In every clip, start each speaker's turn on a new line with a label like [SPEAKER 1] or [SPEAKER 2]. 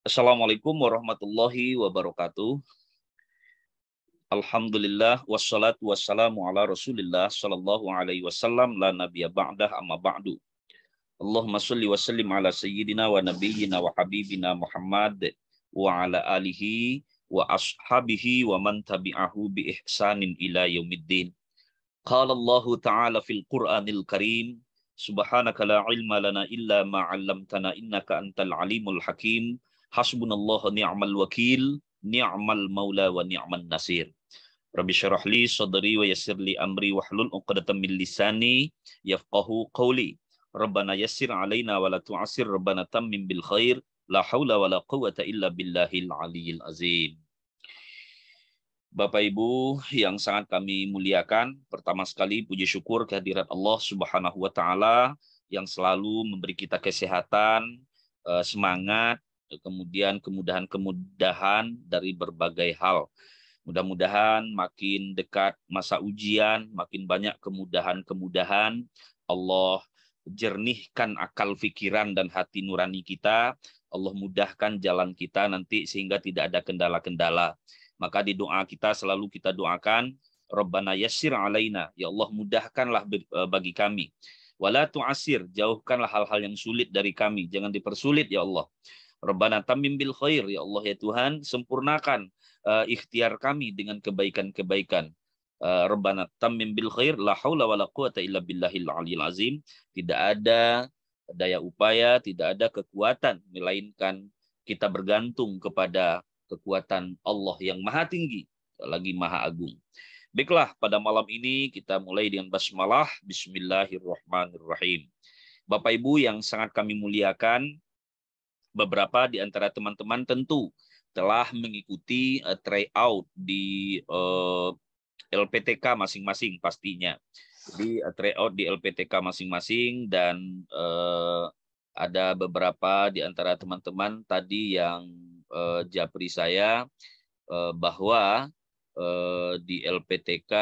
[SPEAKER 1] Assalamualaikum warahmatullahi wabarakatuh. Alhamdulillah wassalatu wassalamu ala Rasulillah sallallahu alaihi wasallam la nabiyya ba'dah amma ba'du. Allahumma shalli wa sallim ala sayyidina wa nabiyyina wa habibina Muhammad wa ala alihi wa ashabihi wa man tabi'ahu bi ihsanin ila yaumiddin. Qala Allah ta'ala fil Qur'anil Karim, subhanaka la ilma lana illa ma 'allamtana innaka antal alimul hakim. Hasbunallahu ni'mal wakil, ni'mal maula wa ni'man nasir. Rabbi syarah li sadri wa yassir li amri wahlul 'uqdatam min lisani yafqahu qawli. Rabbana yassir 'alaina wa la tu'assir, Rabbana tammim bil khair, la haula wa la quwwata illa billahil aliyyil azim. Bapak Ibu yang sangat kami muliakan, pertama sekali puji syukur kehadirat Allah Subhanahu wa taala yang selalu memberi kita kesehatan, semangat, kemudian kemudahan-kemudahan dari berbagai hal. Mudah-mudahan makin dekat masa ujian, makin banyak kemudahan-kemudahan. Allah jernihkan akal pikiran dan hati nurani kita. Allah mudahkan jalan kita nanti sehingga tidak ada kendala-kendala. Maka di doa kita selalu kita doakan, Rabbana yassir alaina, ya Allah mudahkanlah bagi kami. Wala tu'asir, jauhkanlah hal-hal yang sulit dari kami, jangan dipersulit ya Allah. Rabbana tammim bil khair, ya Allah ya Tuhan, sempurnakan ikhtiar kami dengan kebaikan-kebaikan. Rabbana tammim bil khair, la haula wala quwata illa billahil aliyil azim. Tidak ada daya upaya, tidak ada kekuatan, melainkan kita bergantung kepada kekuatan Allah yang maha tinggi, lagi maha agung. Baiklah, pada malam ini kita mulai dengan basmalah. Bismillahirrahmanirrahim. Bapak Ibu yang sangat kami muliakan, beberapa di antara teman-teman tentu telah mengikuti tryout di LPTK masing-masing pastinya. Jadi tryout di LPTK masing-masing dan ada beberapa di antara teman-teman tadi yang japri saya bahwa di LPTK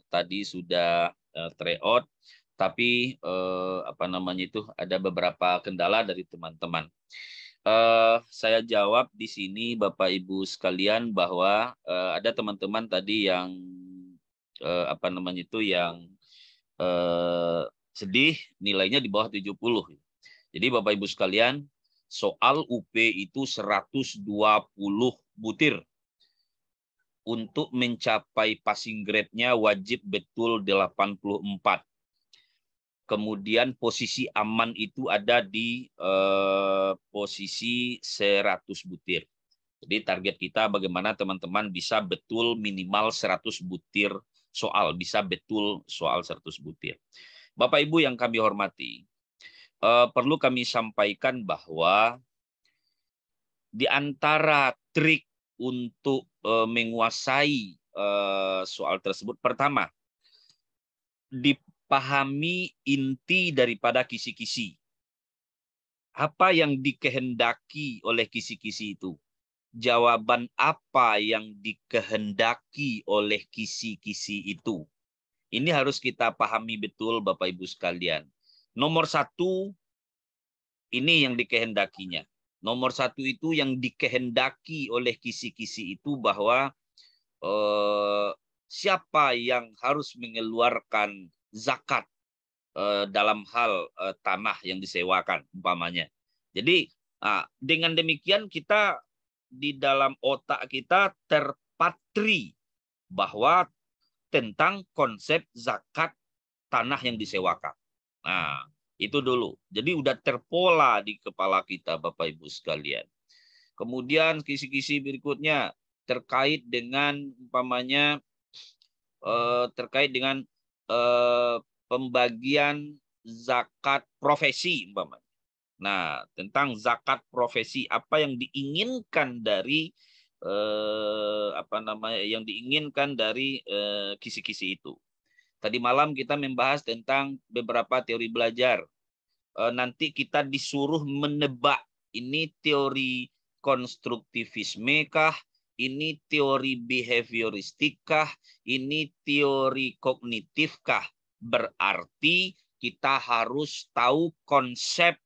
[SPEAKER 1] tadi sudah tryout, tapi ada beberapa kendala dari teman-teman. Saya jawab di sini Bapak Ibu sekalian bahwa ada teman-teman tadi yang sedih, nilainya di bawah 70. Jadi Bapak Ibu sekalian, soal UP itu 120 butir. Untuk mencapai passing grade-nya wajib betul 84. Kemudian posisi aman itu ada di posisi 100 butir. Jadi target kita bagaimana teman-teman bisa betul minimal 100 butir soal, bisa betul soal 100 butir. Bapak Ibu yang kami hormati, perlu kami sampaikan bahwa di antara trik untuk menguasai soal tersebut, pertama, dipahami inti daripada kisi-kisi. Apa yang dikehendaki oleh kisi-kisi itu? Jawaban apa yang dikehendaki oleh kisi-kisi itu? Ini harus kita pahami betul Bapak Ibu sekalian. Nomor satu, ini yang dikehendakinya. Nomor satu itu yang dikehendaki oleh kisi-kisi itu bahwa siapa yang harus mengeluarkan zakat dalam hal tanah yang disewakan umpamanya. Jadi dengan demikian kita di dalam otak kita terpatri bahwa tentang konsep zakat tanah yang disewakan. Nah, itu dulu. Jadi udah terpola di kepala kita Bapak Ibu sekalian. Kemudian kisi-kisi berikutnya terkait dengan umpamanya pembagian zakat profesi umpamanya. Nah, tentang zakat profesi apa yang diinginkan dari kisi-kisi itu. Tadi malam kita membahas tentang beberapa teori belajar. Nanti kita disuruh menebak ini teori konstruktivisme kah, ini teori behavioristik kah, ini teori kognitif kah. Berarti kita harus tahu konsep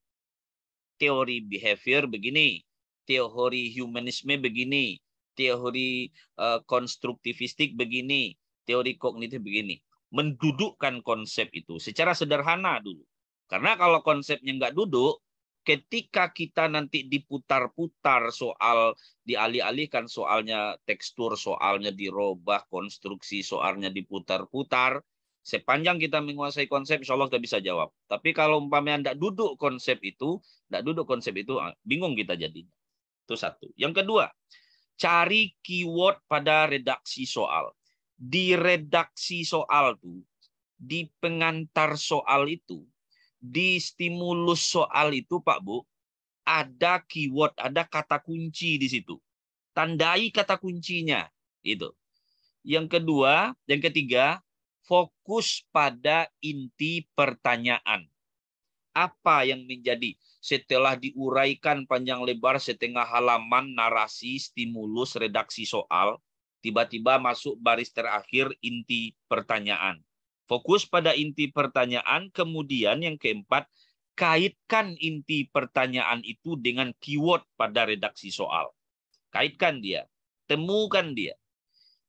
[SPEAKER 1] teori behavior begini. teori humanisme begini, teori konstruktivistik begini, teori kognitif begini. Mendudukkan konsep itu secara sederhana dulu. Karena kalau konsepnya nggak duduk, ketika kita nanti diputar-putar soal, dialih-alihkan soalnya, tekstur soalnya dirubah, konstruksi soalnya diputar-putar, sepanjang kita menguasai konsep, insya Allah kita bisa jawab. Tapi kalau umpamanya tidak duduk konsep itu, bingung kita jadinya. Itu satu. Yang kedua, cari keyword pada redaksi soal. Di redaksi soal itu, di pengantar soal itu, di stimulus soal itu, Pak Bu, ada keyword, ada kata kunci di situ. Tandai kata kuncinya. Itu. Yang ketiga, fokus pada inti pertanyaan. Apa yang menjadi setelah diuraikan panjang lebar setengah halaman narasi, stimulus, redaksi soal, tiba-tiba masuk baris terakhir inti pertanyaan. Fokus pada inti pertanyaan, kemudian yang keempat, kaitkan inti pertanyaan itu dengan keyword pada redaksi soal. Kaitkan dia, temukan dia.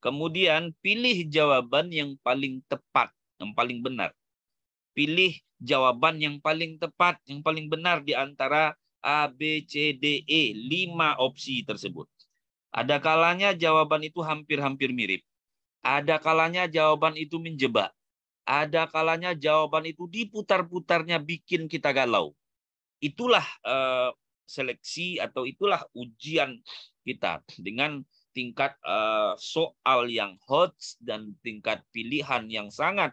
[SPEAKER 1] Kemudian pilih jawaban yang paling tepat, yang paling benar. Pilih jawaban yang paling tepat, yang paling benar di antara A, B, C, D, E, 5 opsi tersebut. Ada kalanya jawaban itu hampir-hampir mirip. Ada kalanya jawaban itu menjebak. Ada kalanya jawaban itu diputar-putarnya bikin kita galau. Itulah seleksi atau itulah ujian kita dengan tingkat soal yang hot dan tingkat pilihan yang sangat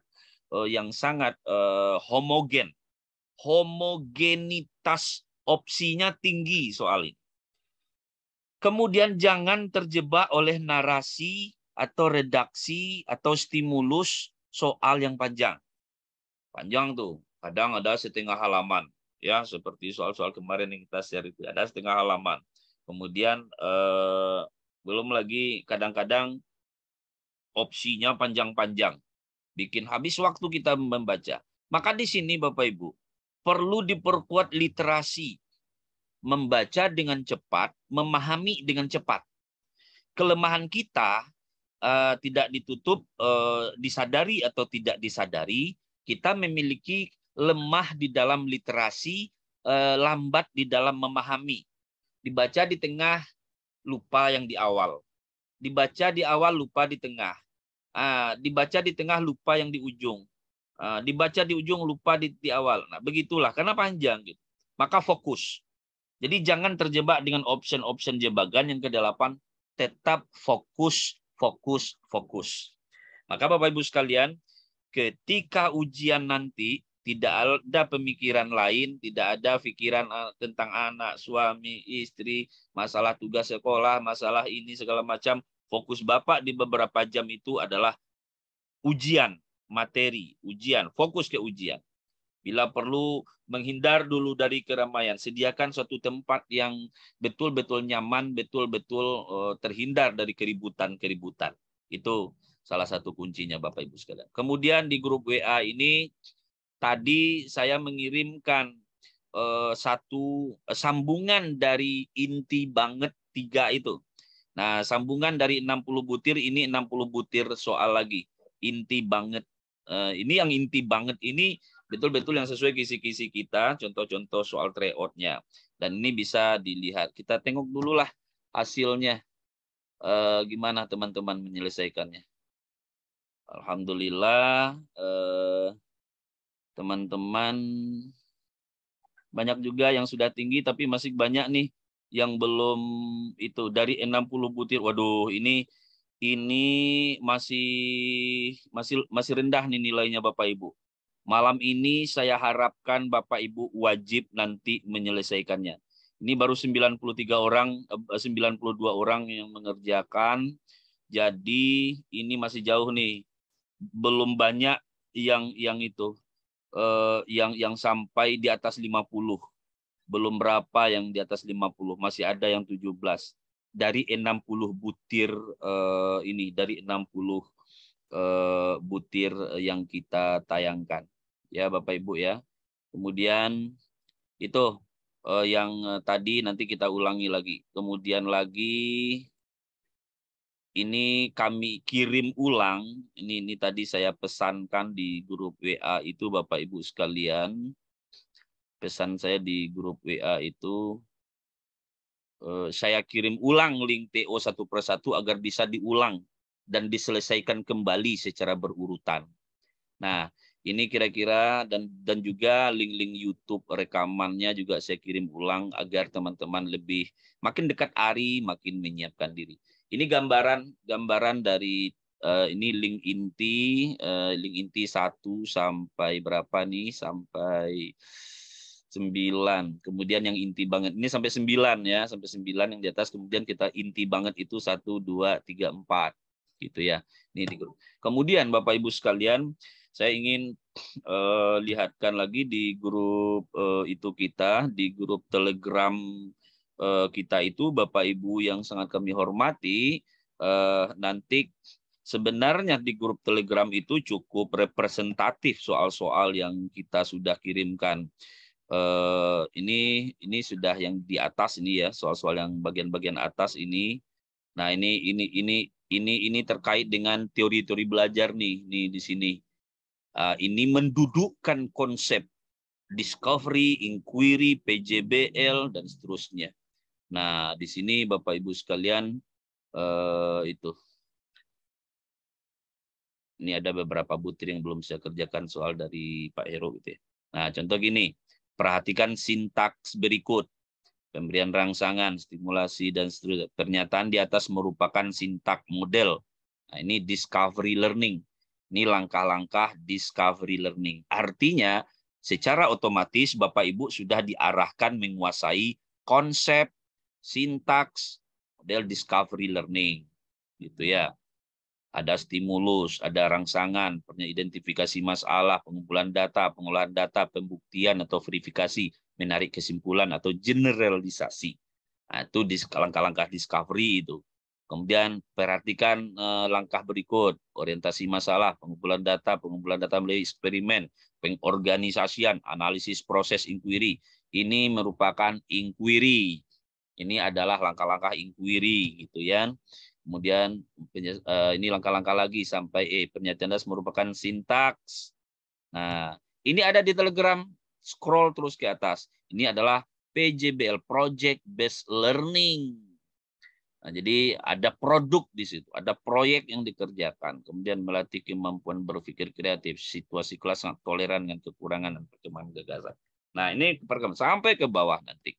[SPEAKER 1] homogen. Homogenitas opsinya tinggi soal ini. Kemudian jangan terjebak oleh narasi atau redaksi atau stimulus soal yang panjang. Panjang tuh, kadang ada setengah halaman. Ya, seperti soal-soal kemarin yang kita share itu, ada setengah halaman. Kemudian belum lagi kadang-kadang opsinya panjang-panjang. Bikin habis waktu kita membaca. Maka di sini Bapak Ibu, perlu diperkuat literasi. Membaca dengan cepat, memahami dengan cepat. Kelemahan kita tidak ditutup, disadari atau tidak disadari, kita memiliki lemah di dalam literasi, lambat di dalam memahami. Dibaca di tengah, lupa yang di awal. Dibaca di awal, lupa di tengah. Dibaca di tengah, lupa yang di ujung. Dibaca di ujung, lupa di awal. Nah, begitulah, karena panjang. Gitu. Maka fokus. Jadi jangan terjebak dengan option-option jebakan yang ke-8. Tetap fokus, fokus, fokus. Maka Bapak Ibu sekalian, ketika ujian nanti tidak ada pemikiran lain, tidak ada pikiran tentang anak, suami, istri, masalah tugas sekolah, masalah ini segala macam. Fokus Bapak di beberapa jam itu adalah ujian, materi, ujian, fokus ke ujian. Bila perlu menghindar dulu dari keramaian, sediakan suatu tempat yang betul-betul nyaman, betul-betul terhindar dari keributan-keributan. Itu salah satu kuncinya Bapak Ibu sekalian. Kemudian di grup WA ini tadi saya mengirimkan satu sambungan dari inti banget 3 itu. Nah, sambungan dari 60 butir ini 60 butir soal lagi. Inti banget. Ini yang inti banget ini betul-betul yang sesuai kisi-kisi kita, contoh-contoh soal tryout-nya. Dan ini bisa dilihat. Kita tengok dulu lah hasilnya. Gimana teman-teman menyelesaikannya. Alhamdulillah, teman-teman banyak juga yang sudah tinggi, tapi masih banyak nih yang belum itu. Dari 60 butir, waduh ini masih rendah nih nilainya Bapak Ibu. Malam ini saya harapkan Bapak Ibu wajib nanti menyelesaikannya. Ini baru 93 orang, 92 orang yang mengerjakan. Jadi ini masih jauh nih. Belum banyak yang itu yang sampai di atas 50. Belum berapa yang di atas 50, masih ada yang 17. Dari 60 butir ini, dari 60 butir yang kita tayangkan. Ya Bapak Ibu ya. Kemudian itu yang tadi nanti kita ulangi lagi. Kemudian lagi ini kami kirim ulang. Ini tadi saya pesankan di grup WA itu Bapak Ibu sekalian. Pesan saya di grup WA itu saya kirim ulang link TO satu persatu agar bisa diulang dan diselesaikan kembali secara berurutan. Nah, ini kira-kira dan juga link-link YouTube rekamannya juga saya kirim ulang agar teman-teman lebih makin dekat hari makin menyiapkan diri. Ini gambaran dari ini link inti 1 sampai berapa nih? Sampai 9. Kemudian yang inti banget ini sampai 9 ya, sampai 9 yang di atas. Kemudian kita inti banget itu 1 2 3 4 gitu ya. Ini di grup. Kemudian Bapak Ibu sekalian, saya ingin lihatkan lagi di grup itu kita, di grup Telegram kita itu Bapak Ibu yang sangat kami hormati, nanti sebenarnya di grup Telegram itu cukup representatif soal-soal yang kita sudah kirimkan. Ini sudah yang di atas ini ya, soal-soal yang bagian-bagian atas ini. Nah, ini terkait dengan teori-teori belajar nih di sini. Ini mendudukkan konsep discovery, inquiry, PJBL dan seterusnya. Nah, di sini Bapak Ibu sekalian itu. Ini ada beberapa butir yang belum saya kerjakan soal dari Pak Heru gitu ya. Nah, contoh gini. Perhatikan sintaks berikut. Pemberian rangsangan, stimulasi, dan seterusnya. Pernyataan di atas merupakan sintak model. Nah, ini discovery learning. Ini langkah-langkah discovery learning. Artinya, secara otomatis Bapak Ibu sudah diarahkan menguasai konsep, sintaks, model discovery learning. Gitu ya. Ada stimulus, ada rangsangan, identifikasi masalah, pengumpulan data, pengolahan data, pembuktian atau verifikasi, menarik kesimpulan atau generalisasi. Nah, itu di langkah-langkah discovery itu. Kemudian perhatikan langkah berikut, orientasi masalah, pengumpulan data melalui eksperimen, pengorganisasian, analisis proses inquiry. Ini merupakan inquiry. Ini adalah langkah-langkah inquiry gitu ya. Kemudian ini langkah-langkah lagi sampai pernyataan dasar merupakan sintaks. Nah, ini ada di Telegram, scroll terus ke atas. Ini adalah PJBL, Project Based Learning. Nah, jadi ada produk di situ, ada proyek yang dikerjakan. Kemudian melatih kemampuan berpikir kreatif, situasi kelas sangat toleran dengan kekurangan dan perkembangan gagasan. Nah, ini sampai ke bawah nanti.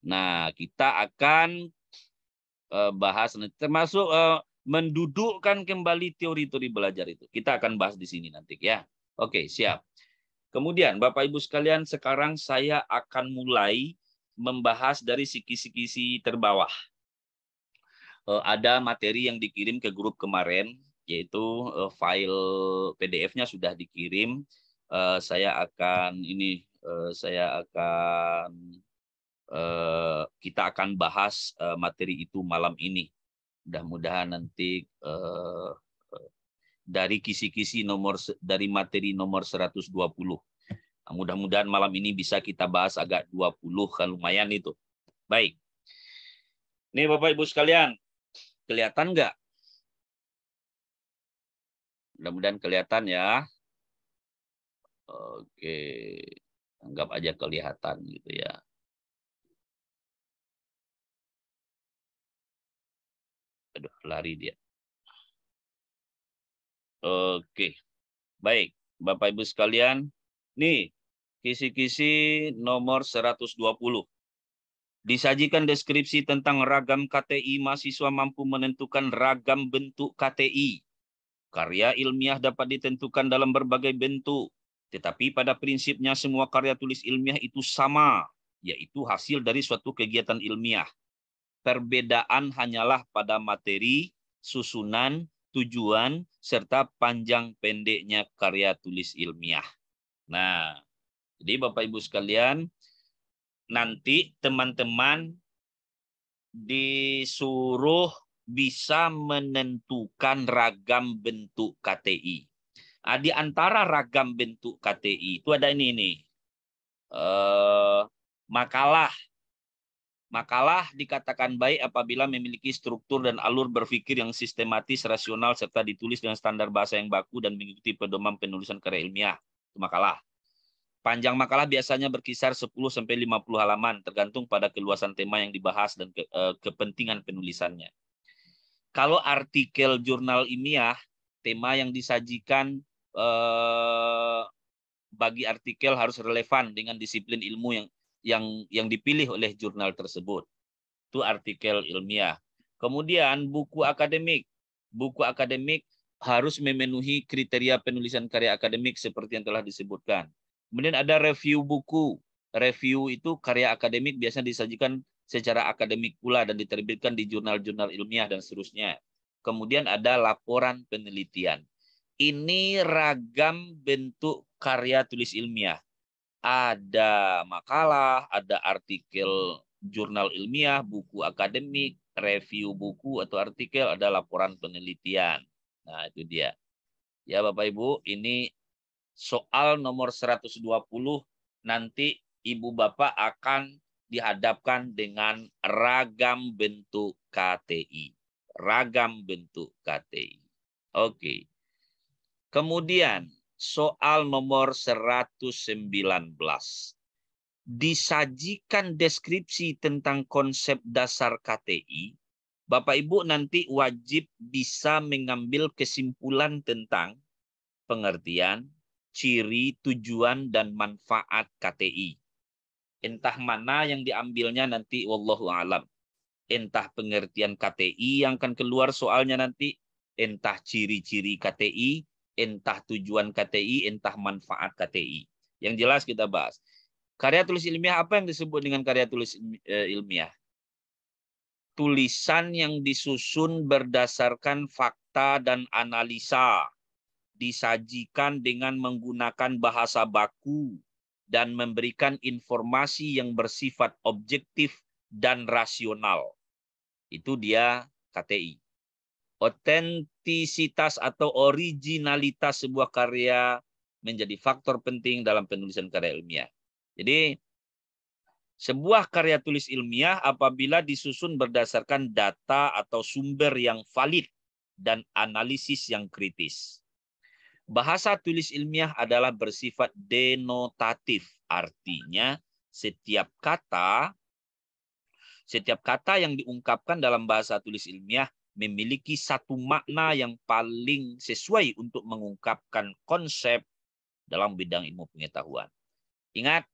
[SPEAKER 1] Nah, kita akan bahas termasuk mendudukkan kembali teori-teori belajar itu. Kita akan bahas di sini nanti ya. Oke, siap. Kemudian Bapak Ibu sekalian, sekarang saya akan mulai membahas dari sisi-sisi terbawah. Ada materi yang dikirim ke grup kemarin, yaitu file PDF-nya sudah dikirim. Kita akan bahas materi itu malam ini. Mudah-mudahan nanti dari kisi-kisi dari materi nomor 120. Nah, mudah-mudahan malam ini bisa kita bahas agak 20, kan lumayan itu. Baik. Ini Bapak Ibu sekalian, kelihatan nggak? Mudah-mudahan kelihatan ya. Oke. Anggap aja kelihatan gitu ya. Aduh, lari dia. Oke. Baik, Bapak Ibu sekalian. Nih, kisi-kisi nomor 120. Disajikan deskripsi tentang ragam KTI, mahasiswa mampu menentukan ragam bentuk KTI. Karya ilmiah dapat ditentukan dalam berbagai bentuk, tetapi pada prinsipnya semua karya tulis ilmiah itu sama, yaitu hasil dari suatu kegiatan ilmiah. Perbedaan hanyalah pada materi, susunan, tujuan, serta panjang pendeknya karya tulis ilmiah. Nah, jadi Bapak Ibu sekalian, nanti teman-teman disuruh bisa menentukan ragam bentuk KTI. Nah, di antara ragam bentuk KTI itu ada ini nih. Makalah. Makalah dikatakan baik apabila memiliki struktur dan alur berpikir yang sistematis, rasional, serta ditulis dengan standar bahasa yang baku dan mengikuti pedoman penulisan karya ilmiah. Itu makalah. Panjang makalah biasanya berkisar 10-50 halaman, tergantung pada keluasan tema yang dibahas dan kepentingan penulisannya. Kalau artikel jurnal ilmiah, tema yang disajikan bagi artikel harus relevan dengan disiplin ilmu yang dipilih oleh jurnal tersebut. Itu artikel ilmiah. Kemudian buku akademik. Buku akademik harus memenuhi kriteria penulisan karya akademik seperti yang telah disebutkan. Kemudian ada review buku. Review itu karya akademik biasanya disajikan secara akademik pula dan diterbitkan di jurnal-jurnal ilmiah dan seterusnya. Kemudian ada laporan penelitian. Ini ragam bentuk karya tulis ilmiah. Ada makalah, ada artikel jurnal ilmiah, buku akademik, review buku atau artikel, ada laporan penelitian. Nah, itu dia. Ya, Bapak Ibu, ini soal nomor 120 nanti Ibu Bapak akan dihadapkan dengan ragam bentuk KTI. Ragam bentuk KTI. Oke. Kemudian soal nomor 119. Disajikan deskripsi tentang konsep dasar KTI. Bapak Ibu nanti wajib bisa mengambil kesimpulan tentang pengertian, ciri, tujuan, dan manfaat KTI. Entah mana yang diambilnya nanti wallahu alam. Entah pengertian KTI yang akan keluar soalnya nanti, entah ciri-ciri KTI, entah tujuan KTI, entah manfaat KTI. Yang jelas kita bahas. Karya tulis ilmiah, apa yang disebut dengan karya tulis ilmiah? Tulisan yang disusun berdasarkan fakta dan analisa, disajikan dengan menggunakan bahasa baku, dan memberikan informasi yang bersifat objektif dan rasional. Itu dia KTI. Otentisitas atau originalitas sebuah karya menjadi faktor penting dalam penulisan karya ilmiah. Jadi, sebuah karya tulis ilmiah apabila disusun berdasarkan data atau sumber yang valid dan analisis yang kritis. Bahasa tulis ilmiah adalah bersifat denotatif, artinya setiap kata yang diungkapkan dalam bahasa tulis ilmiah memiliki satu makna yang paling sesuai untuk mengungkapkan konsep dalam bidang ilmu pengetahuan. Ingat,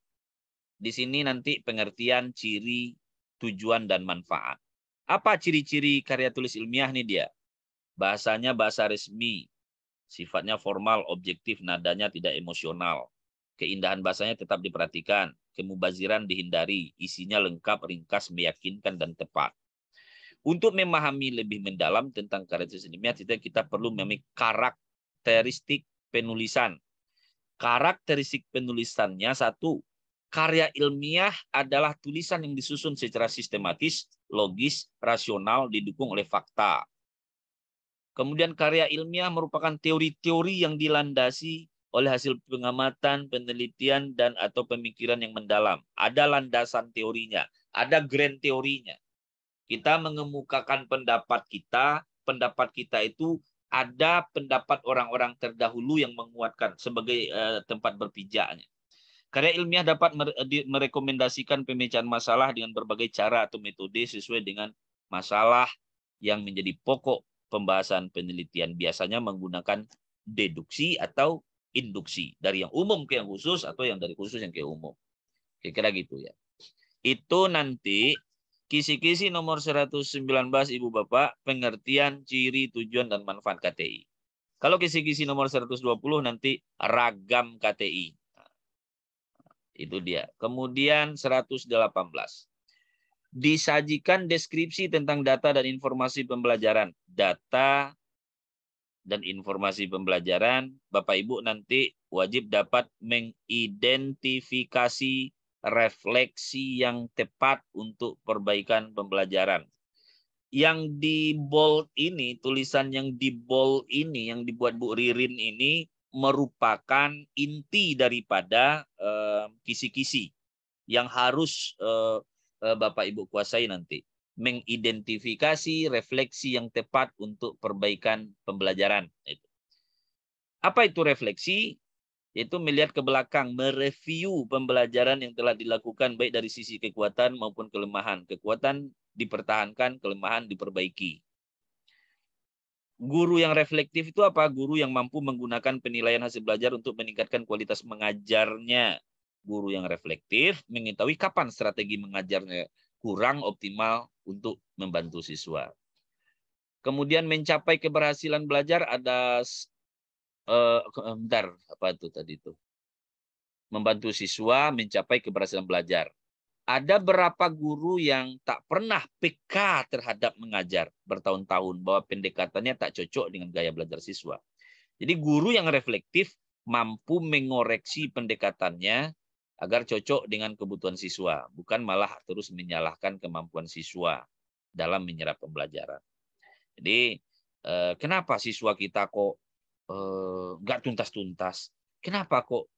[SPEAKER 1] di sini nanti pengertian, ciri, tujuan, dan manfaat. Apa ciri-ciri karya tulis ilmiah nih dia? Bahasanya bahasa resmi, sifatnya formal, objektif, nadanya tidak emosional. Keindahan bahasanya tetap diperhatikan, kemubaziran dihindari, isinya lengkap, ringkas, meyakinkan, dan tepat. Untuk memahami lebih mendalam tentang karya tulis ilmiah, kita perlu memiliki karakteristik penulisan. Karakteristik penulisannya satu, karya ilmiah adalah tulisan yang disusun secara sistematis, logis, rasional, didukung oleh fakta. Kemudian karya ilmiah merupakan teori-teori yang dilandasi oleh hasil pengamatan, penelitian, dan atau pemikiran yang mendalam. Ada landasan teorinya, ada grand teorinya. Kita mengemukakan pendapat kita itu ada pendapat orang-orang terdahulu yang menguatkan sebagai tempat berpijaknya. Karya ilmiah dapat merekomendasikan pemecahan masalah dengan berbagai cara atau metode sesuai dengan masalah yang menjadi pokok pembahasan penelitian. Biasanya menggunakan deduksi atau induksi. Dari yang umum ke yang khusus atau yang dari khusus yang ke umum. Kira-kira gitu ya. Itu nanti kisi-kisi nomor 119 Ibu Bapak, pengertian, ciri, tujuan, dan manfaat KTI. Kalau kisi-kisi nomor 120 nanti ragam KTI. Itu dia. Kemudian 118. Disajikan deskripsi tentang data dan informasi pembelajaran. Data dan informasi pembelajaran, Bapak Ibu nanti wajib dapat mengidentifikasi refleksi yang tepat untuk perbaikan pembelajaran. Yang di bold ini, tulisan yang di bold ini, yang dibuat Bu Ririn ini, merupakan inti daripada kisi-kisi. yang harus Bapak Ibu kuasai nanti. Mengidentifikasi refleksi yang tepat untuk perbaikan pembelajaran. Apa itu refleksi? Yaitu melihat ke belakang, mereview pembelajaran yang telah dilakukan baik dari sisi kekuatan maupun kelemahan. Kekuatan dipertahankan, kelemahan diperbaiki. Guru yang reflektif itu apa? Guru yang mampu menggunakan penilaian hasil belajar untuk meningkatkan kualitas mengajarnya. Guru yang reflektif mengetahui kapan strategi mengajarnya kurang optimal untuk membantu siswa. Kemudian mencapai keberhasilan belajar ada bentar, apa itu tadi itu? Membantu siswa mencapai keberhasilan belajar. Ada berapa guru yang tak pernah peka terhadap mengajar bertahun-tahun bahwa pendekatannya tak cocok dengan gaya belajar siswa. Jadi guru yang reflektif mampu mengoreksi pendekatannya agar cocok dengan kebutuhan siswa, bukan malah terus menyalahkan kemampuan siswa dalam menyerap pembelajaran. Jadi kenapa siswa kita kok nggak tuntas-tuntas? Kenapa kok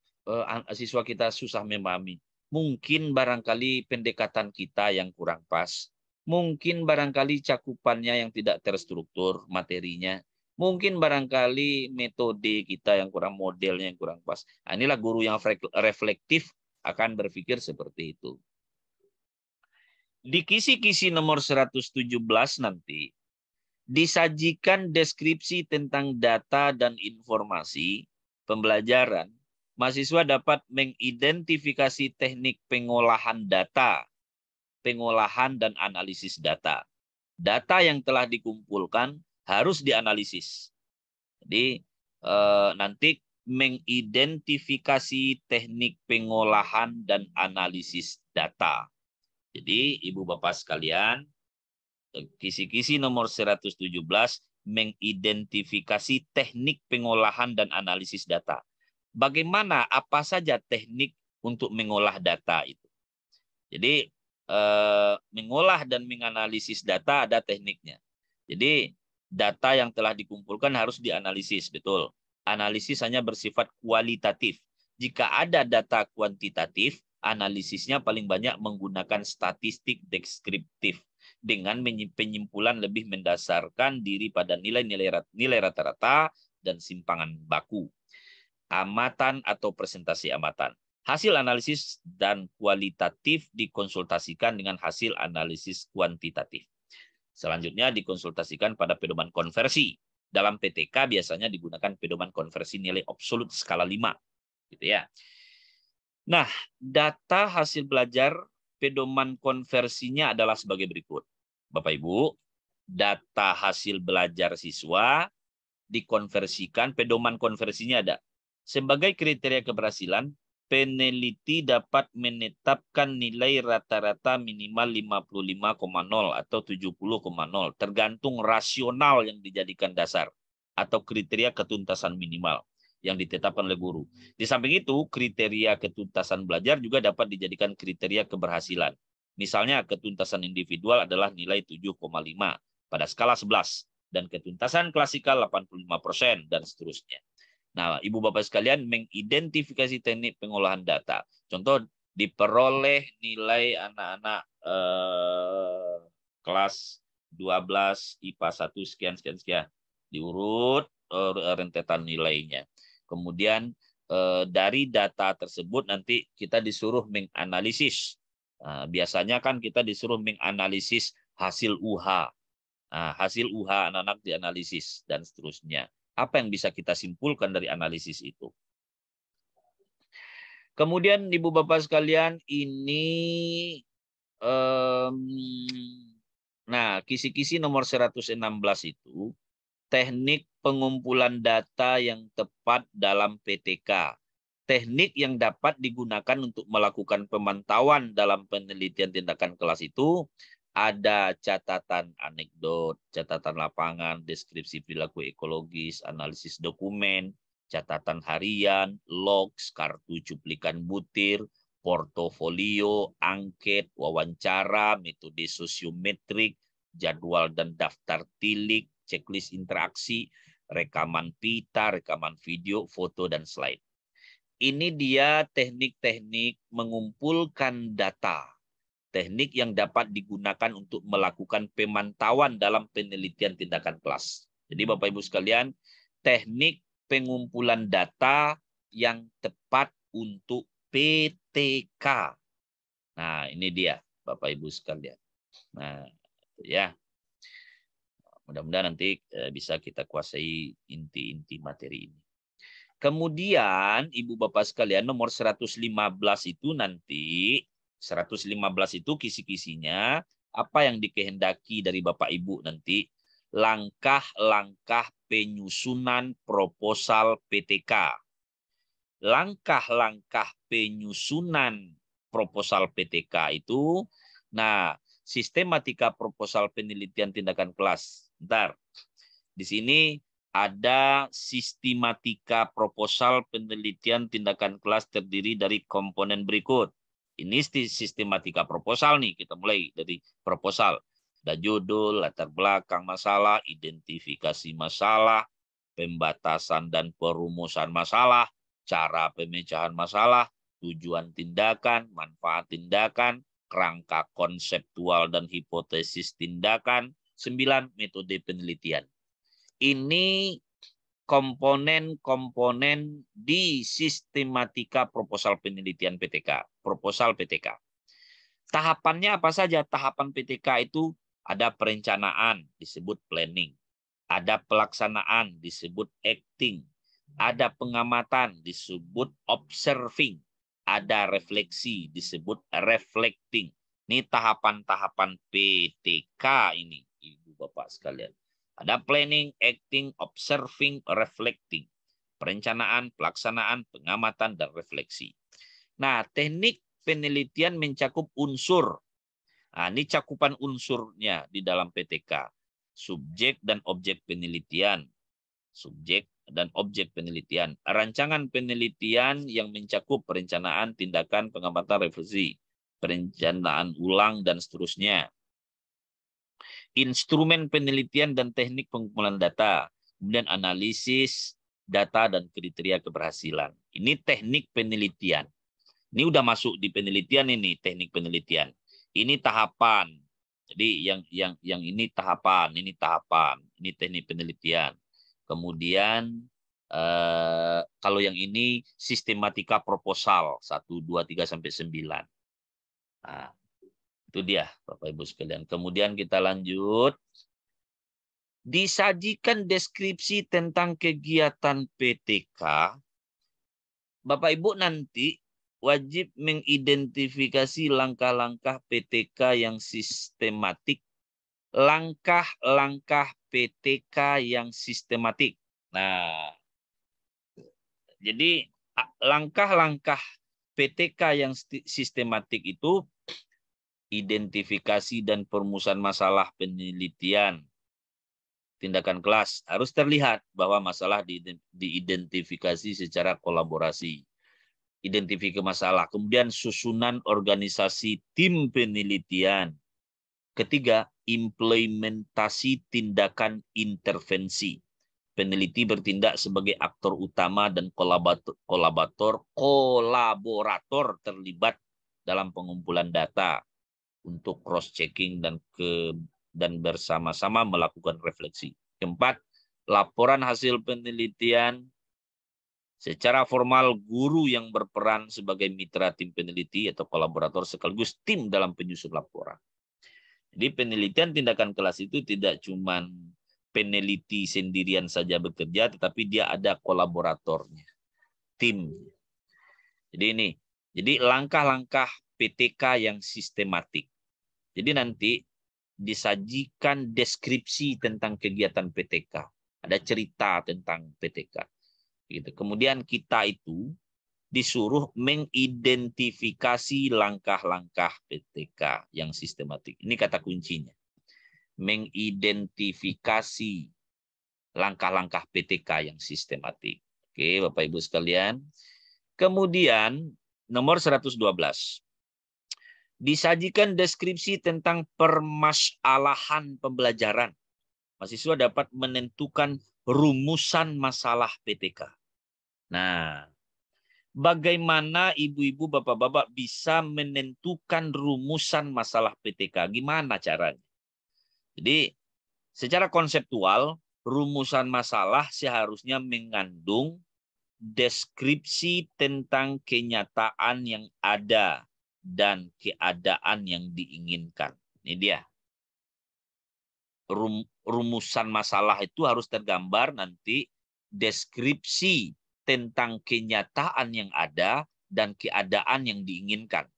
[SPEAKER 1] siswa kita susah memahami? Mungkin barangkali pendekatan kita yang kurang pas. Mungkin barangkali cakupannya yang tidak terstruktur materinya. Mungkin barangkali metode kita yang kurang, modelnya yang kurang pas. Nah, inilah guru yang reflektif akan berpikir seperti itu. Di kisi-kisi nomor 117 nanti, disajikan deskripsi tentang data dan informasi pembelajaran. Mahasiswa dapat mengidentifikasi teknik pengolahan data, pengolahan dan analisis data. Data yang telah dikumpulkan harus dianalisis. Jadi nanti mengidentifikasi teknik pengolahan dan analisis data. Jadi Ibu Bapak sekalian, kisi-kisi nomor 117 mengidentifikasi teknik pengolahan dan analisis data. Bagaimana, apa saja teknik untuk mengolah data itu? Jadi mengolah dan menganalisis data ada tekniknya. Jadi data yang telah dikumpulkan harus dianalisis, betul. Analisis hanya bersifat kualitatif. Jika ada data kuantitatif, analisisnya paling banyak menggunakan statistik deskriptif dengan penyimpulan lebih mendasarkan diri pada nilai rata-rata dan simpangan baku. Amatan atau presentasi amatan. Hasil analisis dan kualitatif dikonsultasikan dengan hasil analisis kuantitatif. Selanjutnya dikonsultasikan pada pedoman konversi. Dalam PTK biasanya digunakan pedoman konversi nilai absolut skala 5. Gitu ya. Nah, data hasil belajar pedoman konversinya adalah sebagai berikut. Bapak Ibu, data hasil belajar siswa dikonversikan, pedoman konversinya ada. Sebagai kriteria keberhasilan, peneliti dapat menetapkan nilai rata-rata minimal 55,0 atau 70,0 tergantung rasional yang dijadikan dasar atau kriteria ketuntasan minimal yang ditetapkan oleh guru. Di samping itu, kriteria ketuntasan belajar juga dapat dijadikan kriteria keberhasilan. Misalnya, ketuntasan individual adalah nilai 7,5 pada skala 11 dan ketuntasan klasikal 85% dan seterusnya. Nah, Ibu Bapak sekalian mengidentifikasi teknik pengolahan data. Contoh, diperoleh nilai anak-anak kelas 12 IPA 1 sekian. Diurut rentetan nilainya. Kemudian dari data tersebut nanti kita disuruh menganalisis. Biasanya kan kita disuruh menganalisis hasil UH. Hasil UH anak-anak dianalisis dan seterusnya. Apa yang bisa kita simpulkan dari analisis itu? Kemudian Ibu Bapak sekalian, ini kisi-kisi nomor 116 itu teknik pengumpulan data yang tepat dalam PTK. Teknik yang dapat digunakan untuk melakukan pemantauan dalam penelitian tindakan kelas itu ada catatan anekdot, catatan lapangan, deskripsi perilaku ekologis, analisis dokumen, catatan harian, logs, kartu cuplikan butir, portofolio, angket, wawancara, metode sosiometrik, jadwal dan daftar tilik, checklist interaksi, rekaman pita, rekaman video, foto, dan slide. Ini dia teknik-teknik mengumpulkan data. Teknik yang dapat digunakan untuk melakukan pemantauan dalam penelitian tindakan kelas. Jadi Bapak Ibu sekalian, teknik pengumpulan data yang tepat untuk PTK. Nah, ini dia Bapak Ibu sekalian. Nah, ya. Mudah-mudahan nanti bisa kita kuasai inti-inti materi ini. Kemudian Ibu Bapak sekalian nomor 115 itu nanti 115 itu kisi-kisinya apa yang dikehendaki dari Bapak Ibu nanti langkah-langkah penyusunan proposal PTK. Langkah-langkah penyusunan proposal PTK itu sistematika proposal penelitian tindakan kelas. Bentar. Di sini ada sistematika proposal penelitian tindakan kelas terdiri dari komponen berikut. Ini sistematika proposal nih, kita mulai dari proposal. Ada judul, latar belakang masalah, identifikasi masalah, pembatasan dan perumusan masalah, cara pemecahan masalah, tujuan tindakan, manfaat tindakan, kerangka konseptual dan hipotesis tindakan, 9 metode penelitian. Ini komponen-komponen di sistematika proposal penelitian PTK, proposal PTK. Tahapannya apa saja? Tahapan PTK itu ada perencanaan, disebut planning. Ada pelaksanaan, disebut acting. Ada pengamatan, disebut observing. Ada refleksi, disebut reflecting. Ini tahapan-tahapan PTK ini, Ibu Bapak sekalian. Ada planning, acting, observing, reflecting. Perencanaan, pelaksanaan, pengamatan, dan refleksi. Nah, teknik penelitian mencakup unsur. Nah, ini cakupan unsurnya di dalam PTK. Subjek dan objek penelitian. Subjek dan objek penelitian. Rancangan penelitian yang mencakup perencanaan, tindakan, pengamatan, refleksi. Perencanaan ulang, dan seterusnya. Instrumen penelitian dan teknik pengumpulan data, kemudian analisis data dan kriteria keberhasilan. Ini teknik penelitian. Ini udah masuk di penelitian ini, teknik penelitian. Ini tahapan. Jadi yang ini tahapan, ini teknik penelitian. Kemudian kalau yang ini sistematika proposal 1 2 3 sampai 9. Nah, itu dia Bapak Ibu sekalian. Kemudian kita lanjut. Disajikan deskripsi tentang kegiatan PTK. Bapak Ibu nanti wajib mengidentifikasi langkah-langkah PTK yang sistematik. Langkah-langkah PTK yang sistematik. Nah, jadi langkah-langkah PTK yang sistematik itu identifikasi dan perumusan masalah penelitian tindakan kelas. Harus terlihat bahwa masalah diidentifikasi secara kolaborasi. Identifikasi masalah. Kemudian susunan organisasi tim penelitian. Ketiga, implementasi tindakan intervensi. Peneliti bertindak sebagai aktor utama dan kolaborator terlibat dalam pengumpulan data untuk cross-checking dan bersama-sama melakukan refleksi. Keempat, laporan hasil penelitian. Secara formal, guru yang berperan sebagai mitra tim peneliti atau kolaborator sekaligus tim dalam penyusun laporan. Jadi penelitian tindakan kelas itu tidak cuma peneliti sendirian saja bekerja, tetapi dia ada kolaboratornya, tim. Jadi ini, jadi langkah-langkah PTK yang sistematik. Jadi nanti disajikan deskripsi tentang kegiatan PTK. Ada cerita tentang PTK. Gitu. Kemudian kita itu disuruh mengidentifikasi langkah-langkah PTK yang sistematik. Ini kata kuncinya. Mengidentifikasi langkah-langkah PTK yang sistematik. Oke, Bapak Ibu sekalian. Kemudian nomor 112. Disajikan deskripsi tentang permasalahan pembelajaran. Mahasiswa dapat menentukan rumusan masalah PTK. Nah, Bagaimana ibu-ibu, bapak-bapak bisa menentukan rumusan masalah PTK? Gimana caranya? Jadi secara konseptual, rumusan masalah seharusnya mengandung deskripsi tentang kenyataan yang ada dan keadaan yang diinginkan. Ini dia. Rumusan masalah itu harus tergambar nanti deskripsi tentang kenyataan yang ada dan keadaan yang diinginkan.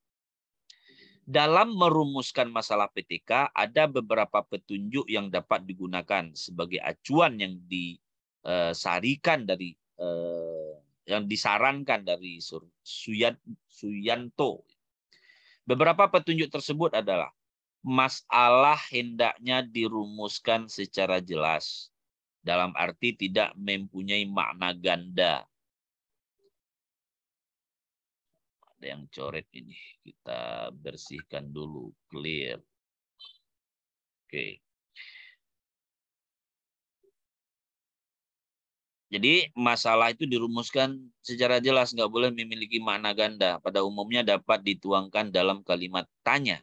[SPEAKER 1] Dalam merumuskan masalah PTK, ada beberapa petunjuk yang dapat digunakan sebagai acuan yang disarikan dari yang disarankan dari Suyanto. Beberapa petunjuk tersebut adalah masalah hendaknya dirumuskan secara jelas, dalam arti tidak mempunyai makna ganda. Ada yang coret ini, kita bersihkan dulu, clear. Oke. Jadi masalah itu dirumuskan secara jelas, nggak boleh memiliki makna ganda. Pada umumnya dapat dituangkan dalam kalimat tanya.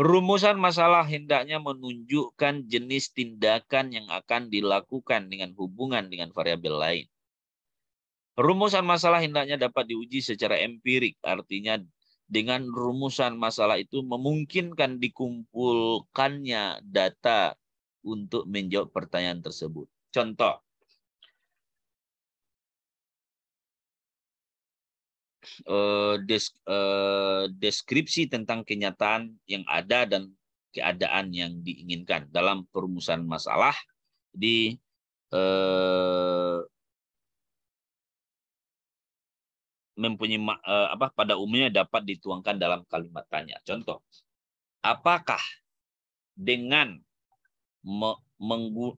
[SPEAKER 1] Rumusan masalah hendaknya menunjukkan jenis tindakan yang akan dilakukan dengan hubungan dengan variabel lain. Rumusan masalah hendaknya dapat diuji secara empirik, artinya dengan rumusan masalah itu memungkinkan dikumpulkannya data untuk menjawab pertanyaan tersebut. Contoh, deskripsi tentang kenyataan yang ada dan keadaan yang diinginkan dalam perumusan masalah di mempunyai pada umumnya dapat dituangkan dalam kalimat tanya. Contoh, apakah dengan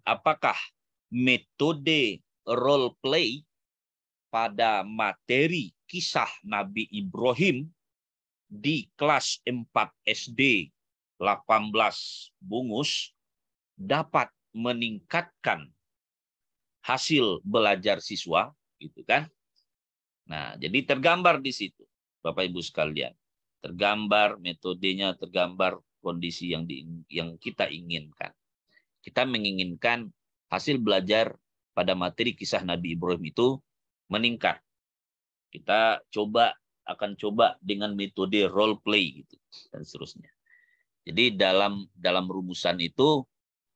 [SPEAKER 1] apakah metode role play pada materi kisah Nabi Ibrahim di kelas 4 SD 18 bungus dapat meningkatkan hasil belajar siswa, gitu kan? Nah, jadi tergambar di situ, Bapak Ibu sekalian. Tergambar metodenya, tergambar kondisi yang kita inginkan. Kita menginginkan hasil belajar pada materi kisah Nabi Ibrahim itu meningkat. Kita akan coba dengan metode role play gitu dan seterusnya. Jadi dalam rumusan itu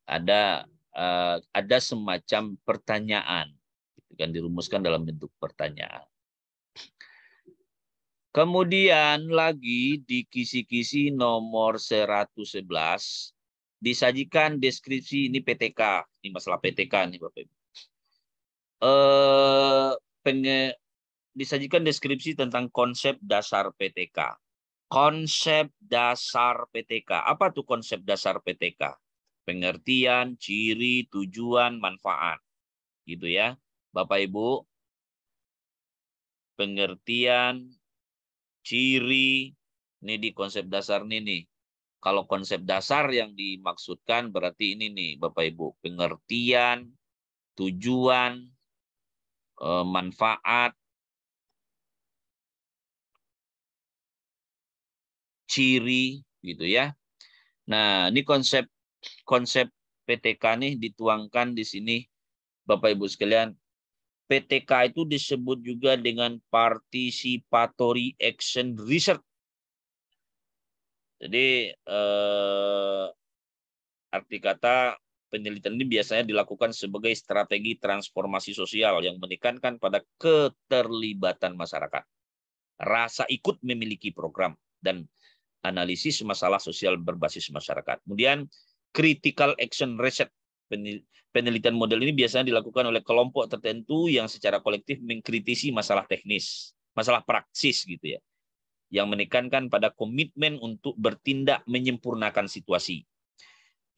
[SPEAKER 1] ada semacam pertanyaan, gitu kan, dirumuskan dalam bentuk pertanyaan. Kemudian lagi di kisi-kisi nomor 111 disajikan deskripsi, ini PTK, ini masalah PTK nih Bapak Ibu. Disajikan deskripsi tentang konsep dasar PTK. Konsep dasar PTK. Apa tuh konsep dasar PTK? Pengertian, ciri, tujuan, manfaat. Gitu ya. Bapak Ibu, pengertian, ciri, ini di konsep dasar ini nih. Kalau konsep dasar yang dimaksudkan berarti ini nih Bapak Ibu. Pengertian, tujuan, manfaat, ciri, gitu ya. Nah, ini konsep PTK nih dituangkan di sini Bapak Ibu sekalian. PTK itu disebut juga dengan participatory action research. Jadi arti kata penelitian ini biasanya dilakukan sebagai strategi transformasi sosial yang menekankan pada keterlibatan masyarakat, rasa ikut memiliki program, dan analisis masalah sosial berbasis masyarakat. Kemudian critical action research. Penelitian model ini biasanya dilakukan oleh kelompok tertentu yang secara kolektif mengkritisi masalah teknis, masalah praksis gitu ya, yang menekankan pada komitmen untuk bertindak menyempurnakan situasi.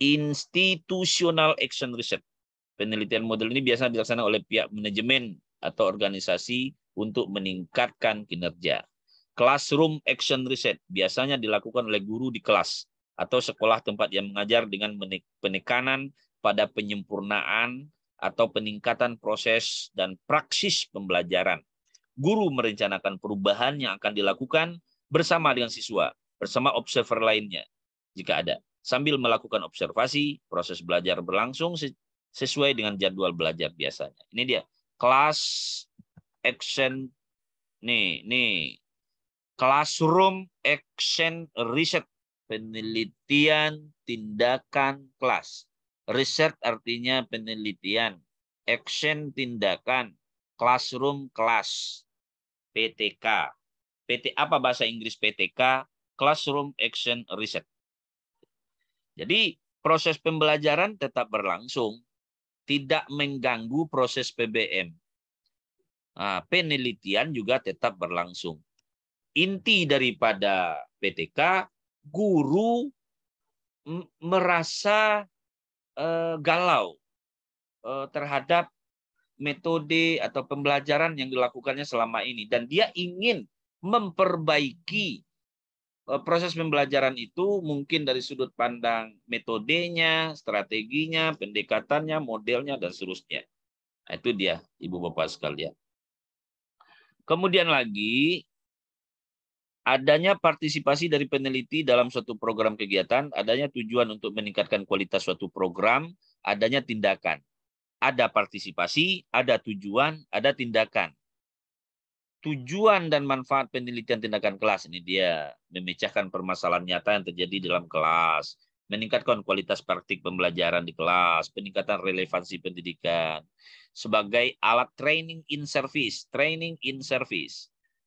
[SPEAKER 1] Institutional action research. Penelitian model ini biasanya dilaksanakan oleh pihak manajemen atau organisasi untuk meningkatkan kinerja. Classroom action research biasanya dilakukan oleh guru di kelas atau sekolah tempat yang mengajar dengan penekanan pada penyempurnaan atau peningkatan proses dan praksis pembelajaran. Guru merencanakan perubahan yang akan dilakukan bersama dengan siswa, bersama observer lainnya, jika ada. Sambil melakukan observasi, proses belajar berlangsung sesuai dengan jadwal belajar biasanya. Ini dia, class action, nih, classroom action research, penelitian tindakan kelas. Research artinya penelitian, action tindakan, classroom kelas, PTK. Apa bahasa Inggris PTK? Classroom Action Research. Jadi proses pembelajaran tetap berlangsung, tidak mengganggu proses PBM. Nah, penelitian juga tetap berlangsung. Inti daripada PTK, guru merasa galau terhadap metode atau pembelajaran yang dilakukannya selama ini. Dan dia ingin memperbaiki proses pembelajaran itu mungkin dari sudut pandang metodenya, strateginya, pendekatannya, modelnya, dan seterusnya. Nah, itu dia, Ibu Bapak sekalian. Kemudian lagi, adanya partisipasi dari peneliti dalam suatu program kegiatan, adanya tujuan untuk meningkatkan kualitas suatu program, adanya tindakan. Ada partisipasi, ada tujuan, ada tindakan. Tujuan dan manfaat penelitian tindakan kelas, ini dia, memecahkan permasalahan nyata yang terjadi dalam kelas, meningkatkan kualitas praktik pembelajaran di kelas, peningkatan relevansi pendidikan, sebagai alat training in service,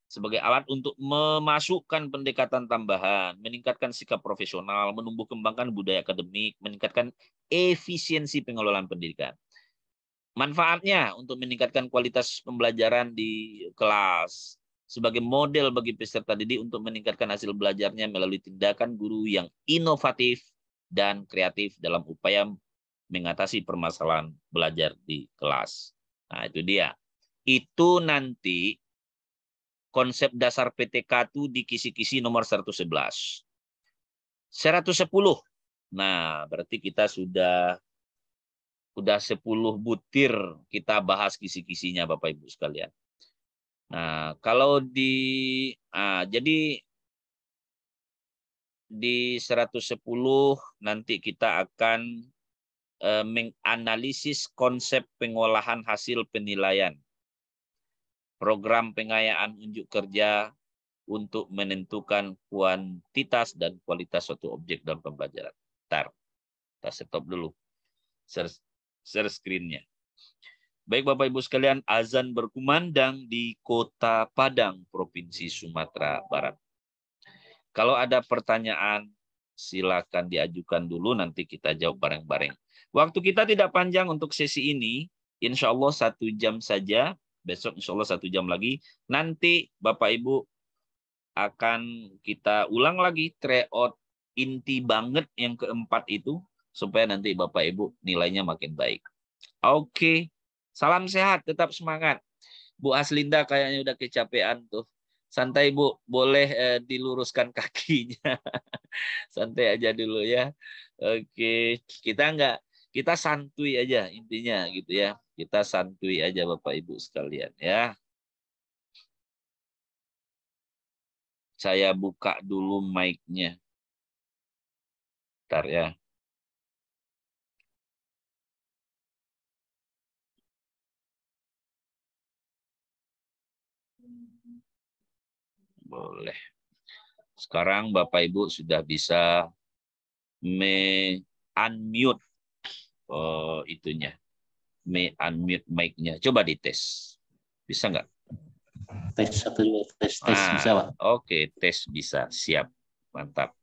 [SPEAKER 1] sebagai alat untuk memasukkan pendekatan tambahan, meningkatkan sikap profesional, menumbuh kembangkan budaya akademik, meningkatkan efisiensi pengelolaan pendidikan. Manfaatnya untuk meningkatkan kualitas pembelajaran di kelas sebagai model bagi peserta didik untuk meningkatkan hasil belajarnya melalui tindakan guru yang inovatif dan kreatif dalam upaya mengatasi permasalahan belajar di kelas. Nah, itu dia. Itu nanti konsep dasar PTK itu di kisi-kisi nomor 111. 110. Nah, berarti kita sudah 10 butir kita bahas kisi-kisinya Bapak Ibu sekalian. Nah, kalau jadi di 110 nanti kita akan menganalisis konsep pengolahan hasil penilaian. Program pengayaan unjuk kerja untuk menentukan kuantitas dan kualitas suatu objek dalam pembelajaran. Ntar, kita stop dulu. Share screen-nya. Baik Bapak Ibu sekalian, azan berkumandang di Kota Padang, Provinsi Sumatera Barat. Kalau ada pertanyaan, silakan diajukan dulu, nanti kita jawab bareng-bareng. Waktu kita tidak panjang untuk sesi ini, insya Allah 1 jam saja, besok insya Allah 1 jam lagi. Nanti Bapak Ibu akan kita ulang lagi tryout inti banget yang keempat itu, supaya nanti Bapak Ibu nilainya makin baik. Oke, salam sehat, tetap semangat. Bu Aslinda kayaknya udah kecapean tuh. Santai Bu, boleh diluruskan kakinya. Santai aja dulu ya. Oke, kita santuy aja intinya gitu ya. Kita santuy aja Bapak Ibu sekalian ya. Saya buka dulu mic-nya. Bentar ya. Boleh. Sekarang Bapak Ibu sudah bisa unmute itunya. Unmute mic-nya. Coba dites. Bisa nggak?
[SPEAKER 2] Tes 1 2 tes bisa Pak.
[SPEAKER 1] Oke, tes bisa. Siap. Mantap.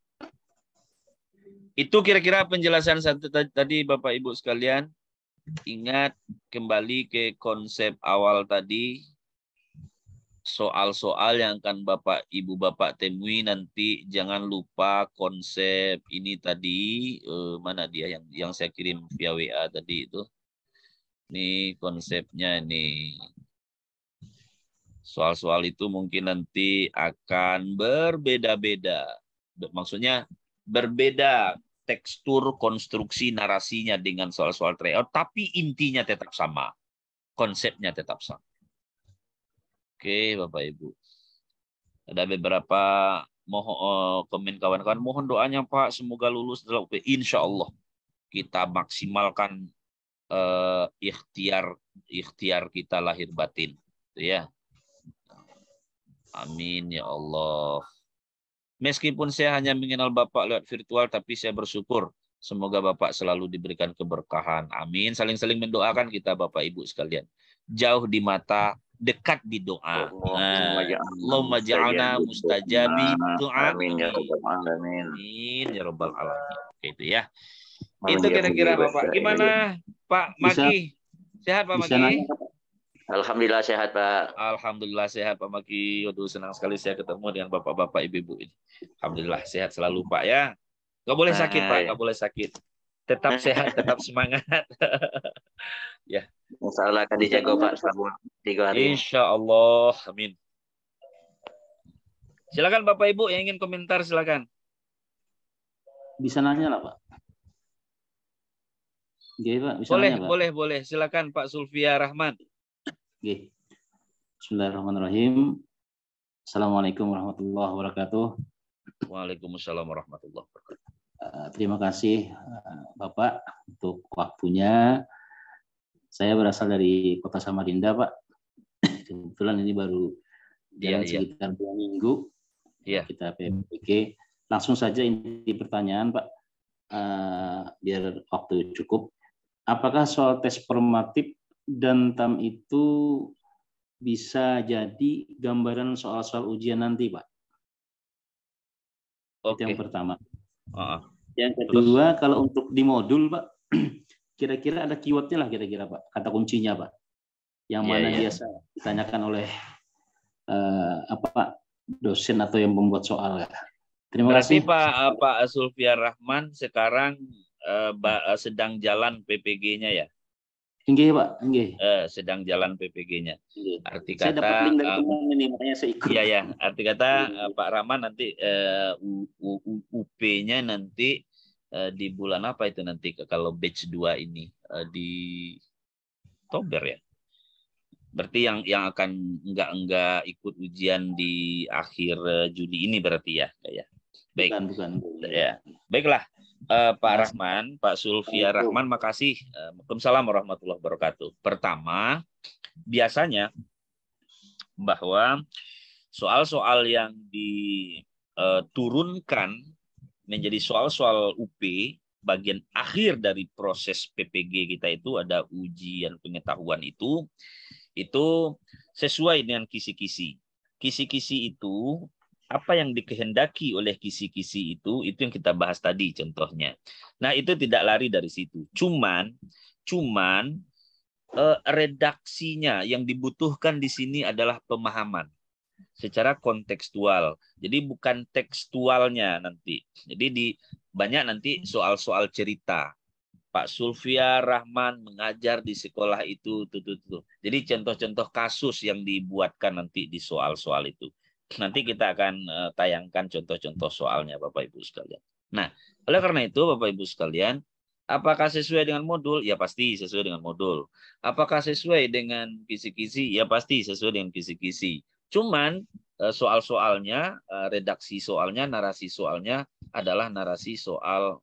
[SPEAKER 1] Itu kira-kira penjelasan tadi Bapak Ibu sekalian. Ingat kembali ke konsep awal tadi. Soal-soal yang akan Bapak Ibu Bapak temui nanti, jangan lupa konsep ini tadi, mana dia yang saya kirim via WA tadi itu. Ini konsepnya ini. Soal-soal itu mungkin nanti akan berbeda-beda. Maksudnya berbeda tekstur konstruksi narasinya dengan soal-soal tryout, tapi intinya tetap sama. Konsepnya tetap sama. Oke, Bapak Ibu. Ada beberapa komen kawan-kawan. Mohon doanya Pak, semoga lulus dalam UP. Insya Allah kita maksimalkan ikhtiar kita lahir batin. Gitu ya. Amin ya Allah. Meskipun saya hanya mengenal Bapak lewat virtual, tapi saya bersyukur. Semoga Bapak selalu diberikan keberkahan. Amin. Saling-saling mendoakan kita Bapak Ibu sekalian. Jauh di mata, dekat di doa. Allahumma ja'alna mustajabi doa.
[SPEAKER 3] Amin ya rabbal alamin.
[SPEAKER 1] Amin ya rabbal alamin. Itu ya.
[SPEAKER 3] Amin
[SPEAKER 1] Itu
[SPEAKER 3] ya
[SPEAKER 1] kira-kira
[SPEAKER 3] Rabbi.
[SPEAKER 1] Bapak. Gimana Pak Maki? Sehat Pak
[SPEAKER 2] Bisa
[SPEAKER 1] Maki?
[SPEAKER 2] nanya, Pak?
[SPEAKER 3] Alhamdulillah sehat Pak.
[SPEAKER 1] Alhamdulillah sehat Pak Maki. Waduh, senang sekali saya ketemu dengan bapak-bapak ibu-ibu ini. Alhamdulillah sehat selalu Pak ya. Nggak boleh sakit Pak, nggak boleh sakit. Tetap sehat, tetap semangat. Ya.
[SPEAKER 3] Insya Allah akan dijaga Pak selama 3 hari.
[SPEAKER 1] Insya Allah, amin. Silakan Bapak Ibu yang ingin komentar silakan.
[SPEAKER 2] Bisa nanya lah, Pak. Oke, Pak. Bisa
[SPEAKER 1] Boleh,
[SPEAKER 2] nanya, Pak.
[SPEAKER 1] boleh. Silakan Pak Sulfia Rahman.
[SPEAKER 2] Oke. Bismillahirrahmanirrahim. Assalamualaikum warahmatullahi wabarakatuh.
[SPEAKER 1] Waalaikumsalam warahmatullahi wabarakatuh.
[SPEAKER 2] Terima kasih Bapak untuk waktunya. Saya berasal dari Kota Samarinda, Pak. Kebetulan ini baru jalan sekitar 2 minggu. Kita PPK. Langsung saja inti pertanyaan, Pak. Biar waktu cukup. Apakah soal tes formatif dan TAM itu bisa jadi gambaran soal-soal ujian nanti, Pak? Itu yang pertama. Yang kedua, kalau untuk di modul, Pak, kira-kira ada keywordnya lah kira-kira, Pak. Kata kuncinya, Pak. Yang mana biasa ditanyakan oleh dosen atau yang membuat soal. Ya. Terima
[SPEAKER 1] kasih.
[SPEAKER 2] Berarti
[SPEAKER 1] Pak Sulfia Rahman sekarang sedang jalan PPG-nya ya?
[SPEAKER 2] Enggak, Pak. Enggak.
[SPEAKER 1] Sedang jalan PPG-nya. Arti
[SPEAKER 2] saya
[SPEAKER 1] kata
[SPEAKER 2] dapat link dari teman ini, makanya saya ikut.
[SPEAKER 1] Iya. Arti kata Pak Rahman nanti UP-nya nanti di bulan apa itu nanti kalau batch 2 ini di Oktober ya. Berarti yang akan enggak ikut ujian di akhir Juli ini berarti ya, Baik.
[SPEAKER 2] Bukan.
[SPEAKER 1] Ya. Baiklah. Pak Rahman, Pak Sulfia Rahman, makasih. Waalaikumsalam warahmatullahi wabarakatuh. Pertama, biasanya bahwa soal-soal yang diturunkan menjadi soal-soal UP bagian akhir dari proses PPG kita itu ada ujian pengetahuan itu sesuai dengan kisi-kisi. Kisi-kisi itu apa yang dikehendaki oleh kisi-kisi itu yang kita bahas tadi contohnya. Nah, itu tidak lari dari situ. Cuman redaksinya yang dibutuhkan di sini adalah pemahaman secara kontekstual. Jadi bukan tekstualnya nanti. Jadi banyak nanti soal-soal cerita. Pak Sulfia Rahman mengajar di sekolah itu. Jadi contoh-contoh kasus yang dibuatkan nanti di soal-soal itu. Nanti kita akan tayangkan contoh-contoh soalnya Bapak Ibu sekalian. Nah, oleh karena itu Bapak Ibu sekalian, apakah sesuai dengan modul? Ya pasti sesuai dengan modul. Apakah sesuai dengan kisi-kisi? Ya pasti sesuai dengan kisi-kisi. Cuman soal-soalnya, redaksi soalnya, narasi soalnya adalah narasi soal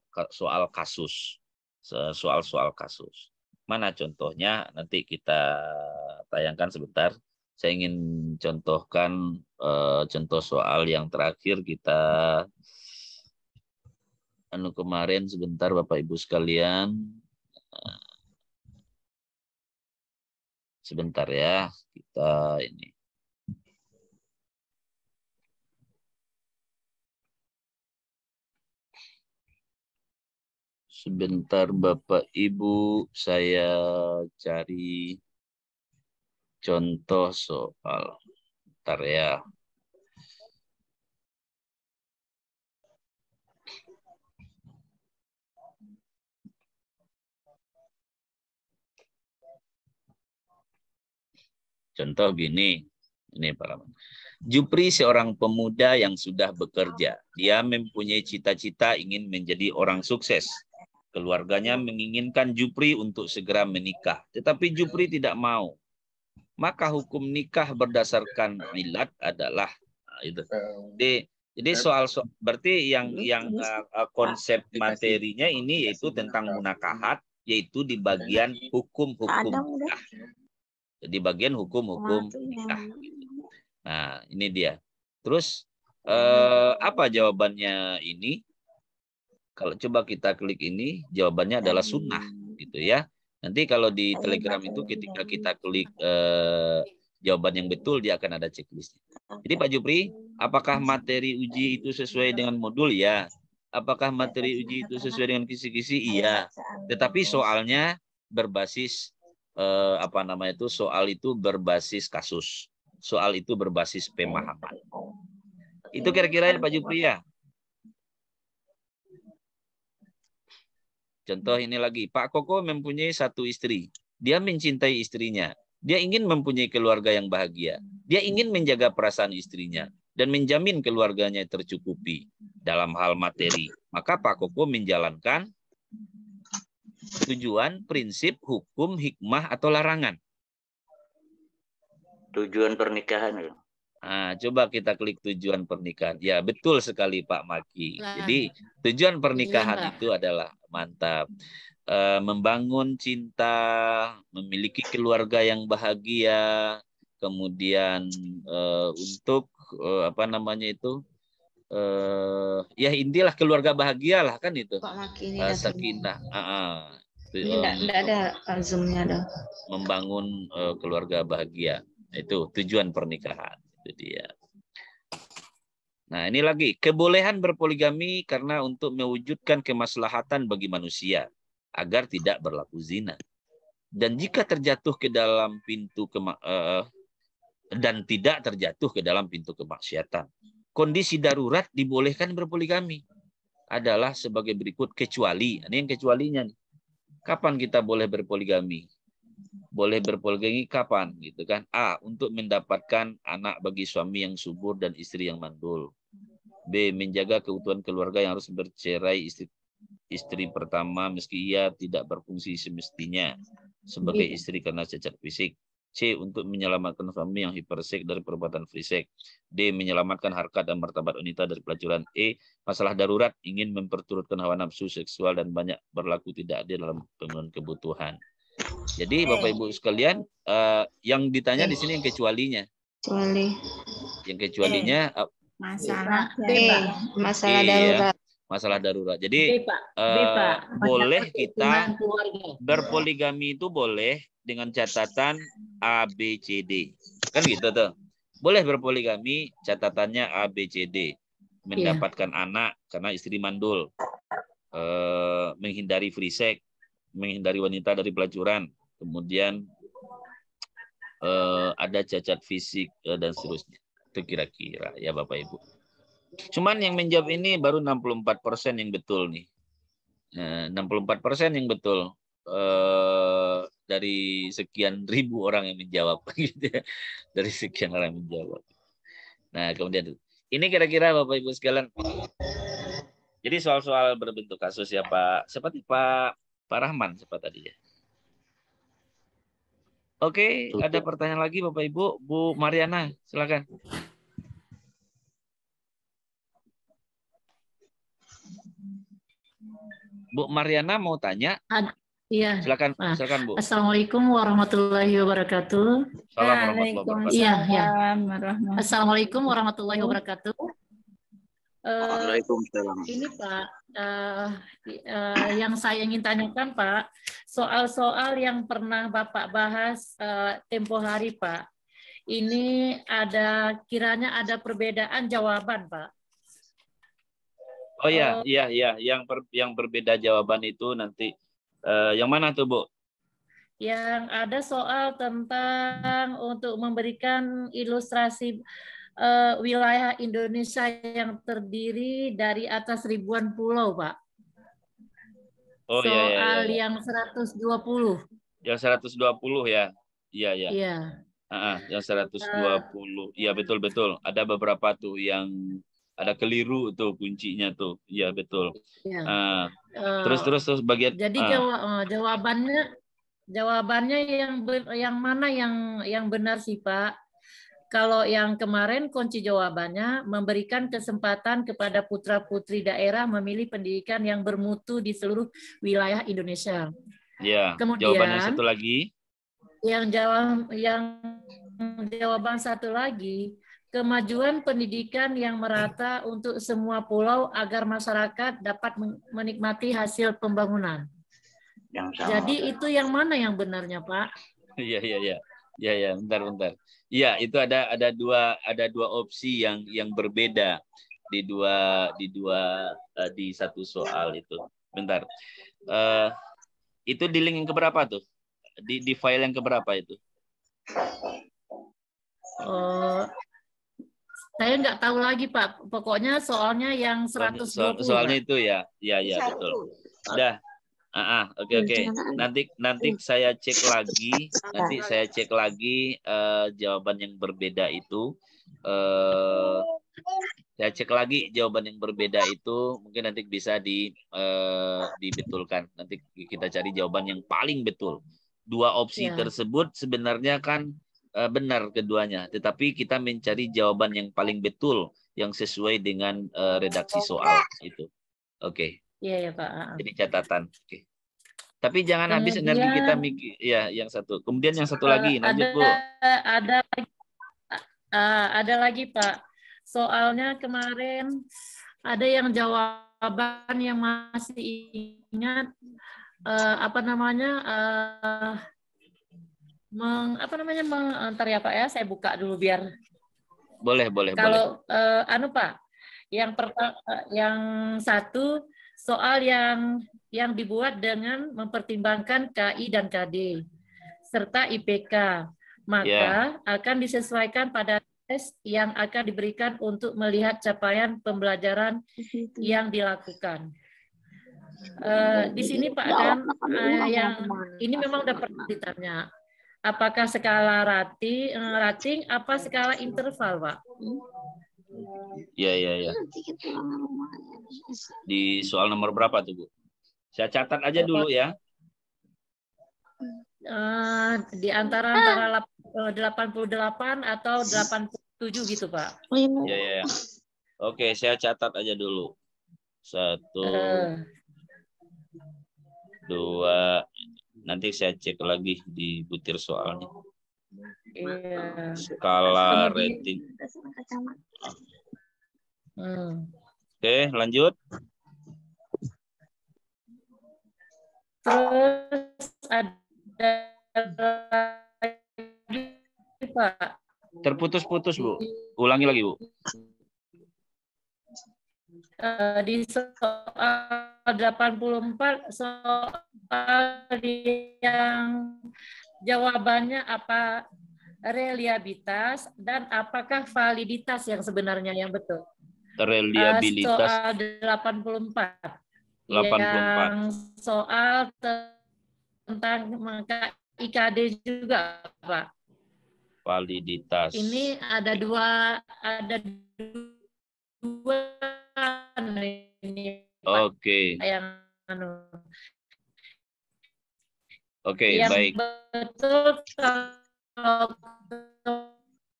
[SPEAKER 1] kasus. Soal-soal kasus. Mana contohnya? Nanti kita tayangkan sebentar. Saya ingin contohkan contoh soal yang terakhir kita kemarin sebentar Bapak Ibu sekalian. Sebentar ya, kita ini. Sebentar Bapak Ibu, saya cari contoh soal. Bentar ya. Contoh gini, ini Pak Rahman. Jupri seorang pemuda yang sudah bekerja. Dia mempunyai cita-cita ingin menjadi orang sukses. Keluarganya menginginkan Jupri untuk segera menikah. Tetapi Jupri tidak mau. maka hukum nikah berdasarkan ilat adalah itu. Jadi berarti yang konsep materinya ini yaitu tentang munakahat, yaitu di bagian hukum-hukum nikah. Jadi bagian hukum-hukum nikah. Nah, ini dia. Terus apa jawabannya ini? Kalau coba kita klik ini, jawabannya adalah sunnah, gitu ya. Nanti kalau di Telegram itu ketika kita klik jawaban yang betul, dia akan ada checklistnya. Jadi Pak Jupri, apakah materi uji itu sesuai dengan modul? Ya. Apakah materi uji itu sesuai dengan kisi-kisi? Iya. Tetapi soalnya berbasis soal itu berbasis kasus. Soal itu berbasis pemahaman. Itu kira-kira Pak Jupri ya. Contoh ini lagi, Pak Koko mempunyai satu istri. Dia mencintai istrinya. Dia ingin mempunyai keluarga yang bahagia. Dia ingin menjaga perasaan istrinya dan menjamin keluarganya tercukupi dalam hal materi. Maka Pak Koko menjalankan tujuan, prinsip, hukum, hikmah, atau larangan.
[SPEAKER 3] Tujuan pernikahan.
[SPEAKER 1] Nah, coba kita klik tujuan pernikahan. Ya, betul sekali Pak Maki. Jadi, tujuan pernikahan itu adalah mantap. Membangun cinta, memiliki keluarga yang bahagia, kemudian untuk ya intilah keluarga bahagia lah kan itu.
[SPEAKER 4] Pak Maki ini
[SPEAKER 1] sakinah.
[SPEAKER 4] Ini enggak ada zoom-nya dah.
[SPEAKER 1] Membangun keluarga bahagia. Itu tujuan pernikahan. Itu dia. Nah, ini lagi. Kebolehan berpoligami karena untuk mewujudkan kemaslahatan bagi manusia agar tidak berlaku zina. Dan jika terjatuh ke dalam pintu dan tidak terjatuh ke dalam pintu kemaksiatan. Kondisi darurat dibolehkan berpoligami adalah sebagai berikut kecuali. Ini yang kecualinya nih. Kapan kita boleh berpoligami? Boleh berpoligami kapan gitu kan? A, untuk mendapatkan anak bagi suami yang subur dan istri yang mandul. B, menjaga keutuhan keluarga yang harus bercerai istri pertama meski ia tidak berfungsi semestinya sebagai istri karena cacat fisik. C, untuk menyelamatkan suami yang hiperseks dari perbuatan friseks. D, menyelamatkan harkat dan martabat wanita dari pelacuran. E, masalah darurat ingin memperturutkan hawa nafsu seksual dan banyak berlaku tidak adil dalam pemenuhan kebutuhan. Jadi Bapak Ibu sekalian, yang ditanya di sini yang kecualinya. Yang kecualinya
[SPEAKER 4] masalah
[SPEAKER 1] masalah darurat. Masalah darurat. Jadi boleh kita berpoligami itu boleh dengan catatan A, B, C, D. Kan gitu tuh. Boleh berpoligami, catatannya A, B, C, D. Mendapatkan anak karena istri mandul. Menghindari friseks. Menghindari wanita dari pelacuran, kemudian ada cacat fisik dan seterusnya. Itu kira-kira ya Bapak Ibu. Cuman yang menjawab ini baru 64% yang betul nih. 64% yang betul dari sekian ribu orang yang menjawab. Dari sekian orang yang menjawab. Nah kemudian ini kira-kira Bapak Ibu sekalian. Jadi soal-soal berbentuk kasus ya Pak. Seperti Pak Rahman siapa tadi ya? Oke, ada pertanyaan lagi Bapak Ibu. Bu Mariana, silakan. Bu Mariana mau tanya?
[SPEAKER 5] Iya.
[SPEAKER 1] Silakan, silakan Bu.
[SPEAKER 5] Assalamualaikum warahmatullahi wabarakatuh.
[SPEAKER 4] Waalaikumsalam.
[SPEAKER 5] Assalamualaikum warahmatullahi wabarakatuh.
[SPEAKER 3] Waalaikumsalam.
[SPEAKER 5] Ini Pak, yang saya ingin tanyakan Pak, soal-soal yang pernah Bapak bahas tempo hari Pak, ini kiranya ada perbedaan jawaban Pak.
[SPEAKER 1] Oh iya, yang berbeda jawaban itu nanti yang mana tuh Bu?
[SPEAKER 5] Yang ada soal tentang untuk memberikan ilustrasi wilayah Indonesia yang terdiri dari atas ribuan pulau, Pak.
[SPEAKER 1] Oh
[SPEAKER 5] soal
[SPEAKER 1] iya.
[SPEAKER 5] Yang 120.
[SPEAKER 1] Yang 120 ya. Iya.
[SPEAKER 5] Iya.
[SPEAKER 1] Yang 120. Iya betul. Ada beberapa tuh yang ada keliru tuh kuncinya tuh. Iya betul.
[SPEAKER 5] Iya.
[SPEAKER 1] Terus bagian.
[SPEAKER 5] Jadi jawabannya Jawabannya yang mana yang benar sih, Pak? Kalau yang kemarin kunci jawabannya memberikan kesempatan kepada putra-putri daerah memilih pendidikan yang bermutu di seluruh wilayah Indonesia.
[SPEAKER 1] Ya,
[SPEAKER 5] Kemudian
[SPEAKER 1] jawaban yang satu lagi.
[SPEAKER 5] Yang jawaban satu lagi, kemajuan pendidikan yang merata untuk semua pulau agar masyarakat dapat menikmati hasil pembangunan. Jadi itu yang mana yang benarnya, Pak?
[SPEAKER 1] Iya, bentar. Iya, itu ada dua opsi yang berbeda di satu soal itu. Bentar. Itu di link yang keberapa tuh? Di file yang keberapa itu?
[SPEAKER 5] Saya nggak tahu lagi, Pak. Pokoknya soalnya yang 120.
[SPEAKER 1] Soalnya
[SPEAKER 5] Pak.
[SPEAKER 1] Itu ya. Ya, betul. Udah. Oke. Nanti saya cek lagi. Jawaban yang berbeda itu. Saya cek lagi jawaban yang berbeda itu. Mungkin nanti bisa dibetulkan. Nanti kita cari jawaban yang paling betul. Dua opsi tersebut sebenarnya kan benar keduanya. Tetapi kita mencari jawaban yang paling betul, yang sesuai dengan redaksi soal itu. Oke.
[SPEAKER 5] Iya, Pak.
[SPEAKER 1] Jadi catatan. Oke. Tapi jangan habis energi kita mikir. Ya, yang satu. Kemudian yang satu lagi, lanjut Bu.
[SPEAKER 5] Ada lagi, Pak. Soalnya kemarin ada yang jawaban yang masih ingat ntar ya Pak ya, saya buka dulu biar.
[SPEAKER 1] Boleh.
[SPEAKER 5] Kalau Pak, yang satu soal yang dibuat dengan mempertimbangkan KI dan KD serta IPK, maka akan disesuaikan pada tes yang akan diberikan untuk melihat capaian pembelajaran yang dilakukan. Di sini Pak kan yang ini memang udah pernah ditanya. Apakah skala rating apa skala interval, Pak?
[SPEAKER 1] Iya. Di soal nomor berapa tuh, Bu? Saya catat aja dulu ya.
[SPEAKER 5] Di antara 88 atau 87 gitu, Pak.
[SPEAKER 1] Iya. Oke, saya catat aja dulu. 1, 2, nanti saya cek lagi di butir soalnya.
[SPEAKER 5] Iya.
[SPEAKER 1] Skala rating. Oke, lanjut.
[SPEAKER 5] Terus ada lagi, Pak.
[SPEAKER 1] Terputus-putus, Bu. Ulangi lagi, Bu.
[SPEAKER 5] Di soal 84, soal yang jawabannya apa reliabilitas dan apakah validitas yang sebenarnya yang betul?
[SPEAKER 1] Reliabilitas.
[SPEAKER 5] Soal 84. Yang soal tentang IKD juga, Pak.
[SPEAKER 1] Validitas.
[SPEAKER 5] Ini ada dua ini.
[SPEAKER 1] Oke. Yang baik.
[SPEAKER 5] Betul kalau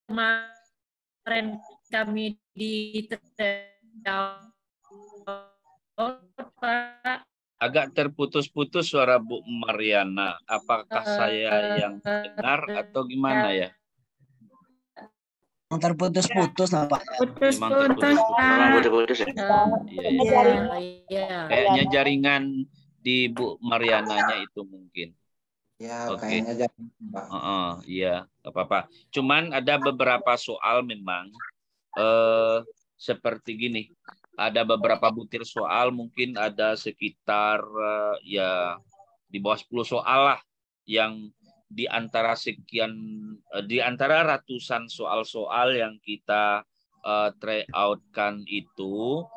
[SPEAKER 5] kemarin kami di Pak.
[SPEAKER 1] Agak terputus-putus suara Bu Mariana. Apakah saya yang benar atau gimana ya?
[SPEAKER 6] Terputus-putus lah, Pak.
[SPEAKER 3] Putus-putus ya.
[SPEAKER 1] Iya. Kayaknya jaringan di Bu Mariananya itu mungkin.
[SPEAKER 6] Ya, kayaknya
[SPEAKER 1] iya, nggak apa-apa. Cuman ada beberapa soal memang seperti gini. Ada beberapa butir soal, mungkin ada sekitar ya di bawah 10 soal lah yang di antara ratusan soal-soal yang kita try out-kan itu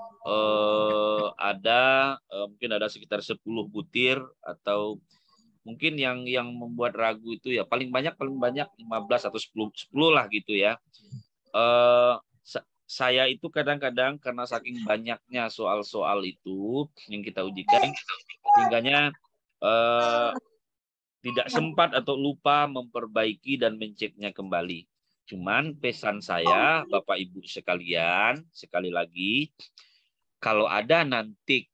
[SPEAKER 1] mungkin ada sekitar 10 butir atau mungkin yang membuat ragu itu ya paling banyak 15 atau 10 lah gitu ya. Saya itu kadang-kadang karena saking banyaknya soal-soal itu yang kita ujikan, sehingganya tidak sempat atau lupa memperbaiki dan menceknya kembali. Cuman pesan saya, Bapak Ibu sekalian, sekali lagi, kalau ada nanti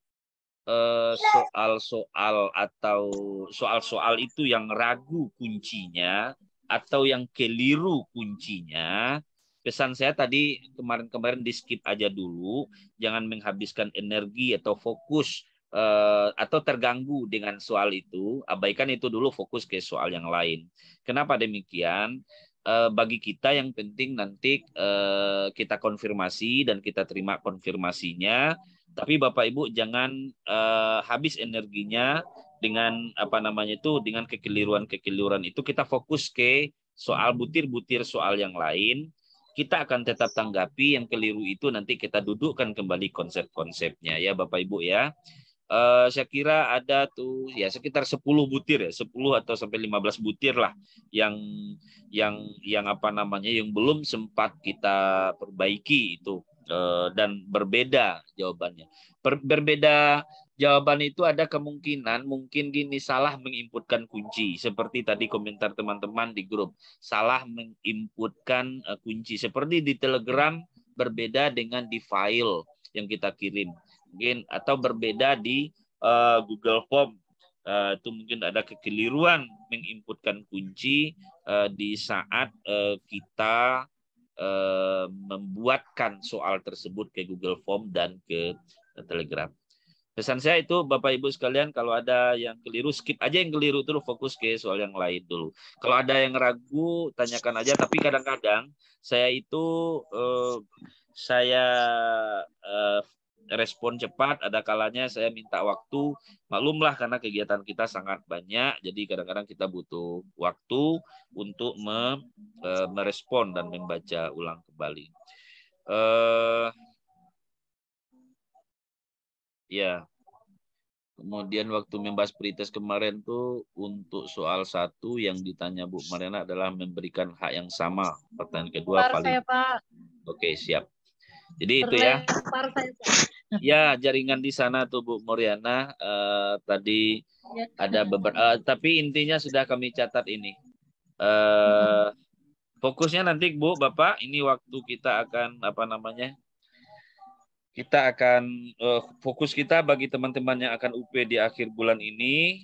[SPEAKER 1] soal-soal atau soal-soal itu yang ragu kuncinya atau yang keliru kuncinya, pesan saya tadi kemarin-kemarin di skip aja dulu, jangan menghabiskan energi atau fokus atau terganggu dengan soal itu, abaikan itu dulu, fokus ke soal yang lain. Kenapa demikian? Bagi kita yang penting nanti kita konfirmasi dan kita terima konfirmasinya. Tapi Bapak Ibu jangan habis energinya dengan dengan kekeliruan itu. Kita fokus ke soal butir-butir soal yang lain. Kita akan tetap tanggapi yang keliru itu, nanti kita dudukkan kembali konsep-konsepnya ya Bapak Ibu ya. Saya kira ada tuh ya sekitar 10 butir ya, 10 atau sampai 15 butir lah yang yang belum sempat kita perbaiki itu. Dan berbeda jawabannya. Berbeda jawaban itu ada kemungkinan mungkin gini, salah menginputkan kunci. Seperti tadi komentar teman-teman di grup, salah menginputkan kunci. Seperti di Telegram berbeda dengan di file yang kita kirim. Mungkin atau berbeda di Google Form. Itu mungkin ada kekeliruan menginputkan kunci di saat kita membuatkan soal tersebut ke Google Form dan ke Telegram. Pesan saya itu Bapak Ibu sekalian, kalau ada yang keliru, skip aja yang keliru dulu, fokus ke soal yang lain dulu. Kalau ada yang ragu, tanyakan aja. Tapi kadang-kadang saya itu respon cepat, ada kalanya saya minta waktu. Maklumlah karena kegiatan kita sangat banyak, jadi kadang-kadang kita butuh waktu untuk merespon dan membaca ulang kembali. Ya. Kemudian waktu membahas pretest kemarin tuh untuk soal 1 yang ditanya Bu Mariana adalah memberikan hak yang sama. Pertanyaan kedua paling.
[SPEAKER 5] Saya, Pak.
[SPEAKER 1] Oke, siap. Jadi itu ya. Ya, jaringan di sana tuh Bu Mariana tadi ada beberapa, tapi intinya sudah kami catat ini. Fokusnya nanti Bu, Bapak, ini waktu kita akan kita akan fokus kita bagi teman-teman yang akan UP di akhir bulan ini,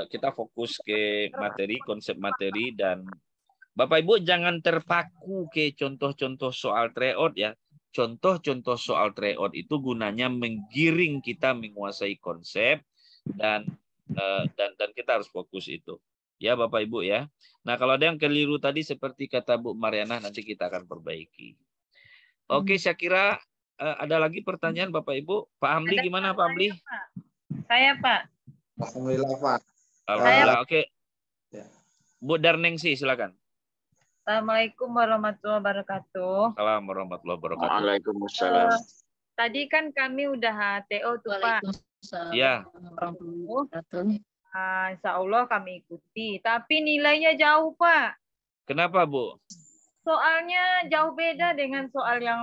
[SPEAKER 1] kita fokus ke materi, konsep materi, dan Bapak Ibu jangan terpaku ke contoh-contoh soal tryout ya. Contoh-contoh soal tryout itu gunanya menggiring kita menguasai konsep dan kita harus fokus itu. Ya Bapak Ibu ya. Nah, kalau ada yang keliru tadi seperti kata Bu Mariana, nanti kita akan perbaiki. Oke, saya kira ada lagi pertanyaan Bapak Ibu. Pak Hamdi gimana Pak Hamdi?
[SPEAKER 5] Saya Pak.
[SPEAKER 6] Alhamdulillah Pak.
[SPEAKER 1] Alhamdulillah. Oke. Bu Darningsi silakan.
[SPEAKER 5] Assalamualaikum warahmatullahi wabarakatuh.
[SPEAKER 1] Assalamualaikum warahmatullahi wabarakatuh.
[SPEAKER 3] Waalaikumsalam.
[SPEAKER 5] Tadi kan kami udah HTO tuh Pak.
[SPEAKER 1] Iya.
[SPEAKER 5] Insya Allah kami ikuti. Tapi nilainya jauh Pak.
[SPEAKER 1] Kenapa Bu?
[SPEAKER 5] Soalnya jauh beda dengan soal yang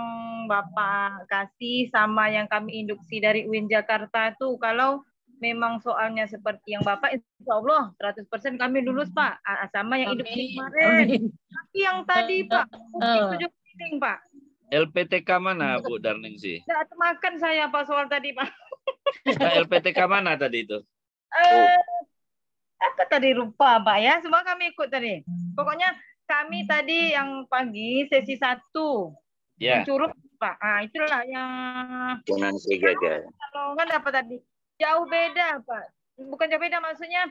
[SPEAKER 5] Bapak kasih sama yang kami induksi dari UIN Jakarta tuh. Kalau memang soalnya seperti yang Bapak, insya Allah 100% kami lulus Pak. Sama yang induksi kemarin. Tapi yang tadi Pak, bukti 7 keliling Pak.
[SPEAKER 1] LPTK mana Bu Darningsi?
[SPEAKER 5] Tidak makan saya Pak soal tadi Pak.
[SPEAKER 1] LPTK mana tadi itu?
[SPEAKER 5] Apa tadi lupa Pak ya? Semua kami ikut tadi. Pokoknya kami tadi yang pagi sesi 1.
[SPEAKER 1] Ya.
[SPEAKER 5] Curug Pak. Itulah yang
[SPEAKER 3] Jangan segagal.
[SPEAKER 5] Kalau nggak dapat tadi. Jauh beda Pak. Bukan jauh beda, maksudnya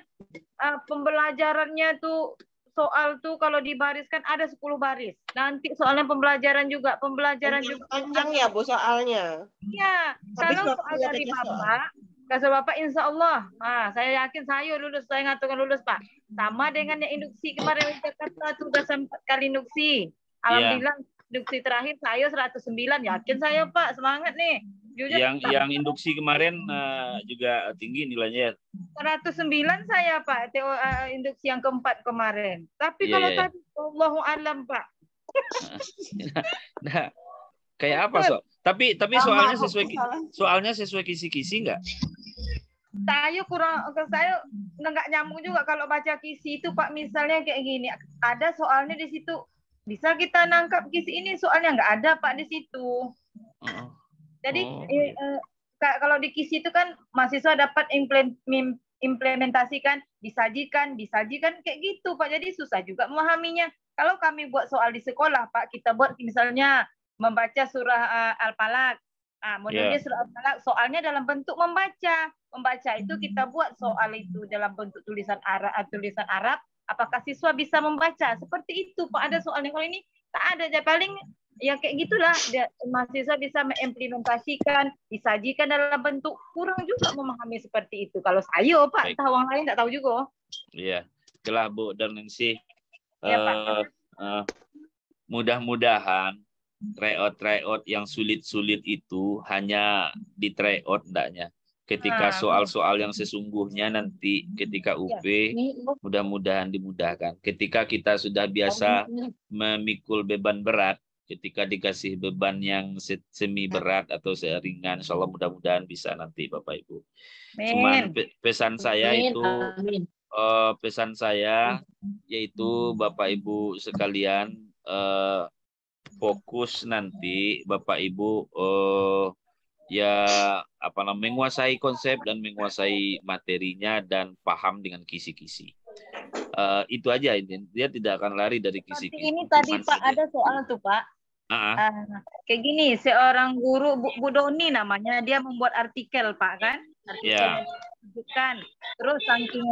[SPEAKER 5] pembelajarannya tuh soal tuh kalau dibariskan ada 10 baris. Nanti soalnya pembelajaran juga
[SPEAKER 7] panjang ya Bu soalnya.
[SPEAKER 5] Iya. Kalau soal dari Bapak, Bapak insya Allah, saya yakin saya lulus, saya ngatakan lulus Pak. Sama dengan yang induksi kemarin di Jakarta tuh udah 4 kali induksi. Alhamdulillah induksi terakhir saya 109, yakin saya Pak, semangat nih. Jujur,
[SPEAKER 1] yang induksi kemarin juga tinggi nilainya.
[SPEAKER 5] 109 saya Pak, induksi yang keempat kemarin. Tapi kalau tadi Allahu alam Pak.
[SPEAKER 1] Nah, kayak apa Tapi soalnya sesuai kisi-kisi enggak?
[SPEAKER 8] saya nggak nyambung juga kalau baca kisi itu Pak, misalnya kayak gini, ada soalnya di situ, bisa kita nangkap kisi ini soalnya nggak ada Pak di situ. Jadi kalau di kisi itu kan mahasiswa dapat implementasikan, disajikan kayak gitu Pak. Jadi susah juga memahaminya. Kalau kami buat soal di sekolah Pak, kita buat misalnya membaca surah Al-Falaq. Modelnya surah Al-Falaq, soalnya dalam bentuk membaca. Membaca itu kita buat soal itu dalam bentuk tulisan Arab. Apakah siswa bisa membaca? Seperti itu Pak. Ada soalnya. Kalau ini tak ada, aja paling ya kayak gitulah. Mahasiswa bisa mengimplementasikan, disajikan dalam bentuk, kurang juga memahami seperti itu. Kalau saya Pak, tahu orang lain tak tahu juga.
[SPEAKER 1] Iya, itulah Bu Darningsih.
[SPEAKER 8] Ya, Pak.
[SPEAKER 1] Mudah-mudahan tryout yang sulit-sulit itu hanya di tryout ndaknya. Ketika soal-soal yang sesungguhnya nanti ketika UP mudah-mudahan dimudahkan. Ketika kita sudah biasa memikul beban berat, ketika dikasih beban yang semi berat atau ringan, insya Allah mudah-mudahan bisa nanti Bapak Ibu. Cuman pesan saya itu, pesan saya yaitu Bapak Ibu sekalian, fokus nanti Bapak Ibu menguasai konsep dan menguasai materinya dan paham dengan kisi-kisi. Itu aja, dia tidak akan lari dari kisi-kisi.
[SPEAKER 8] Ini tadi Pak ada soal tuh Pak. Kayak gini, seorang guru Bu Doni namanya, dia membuat artikel Pak kan, artikel kan. Terus saking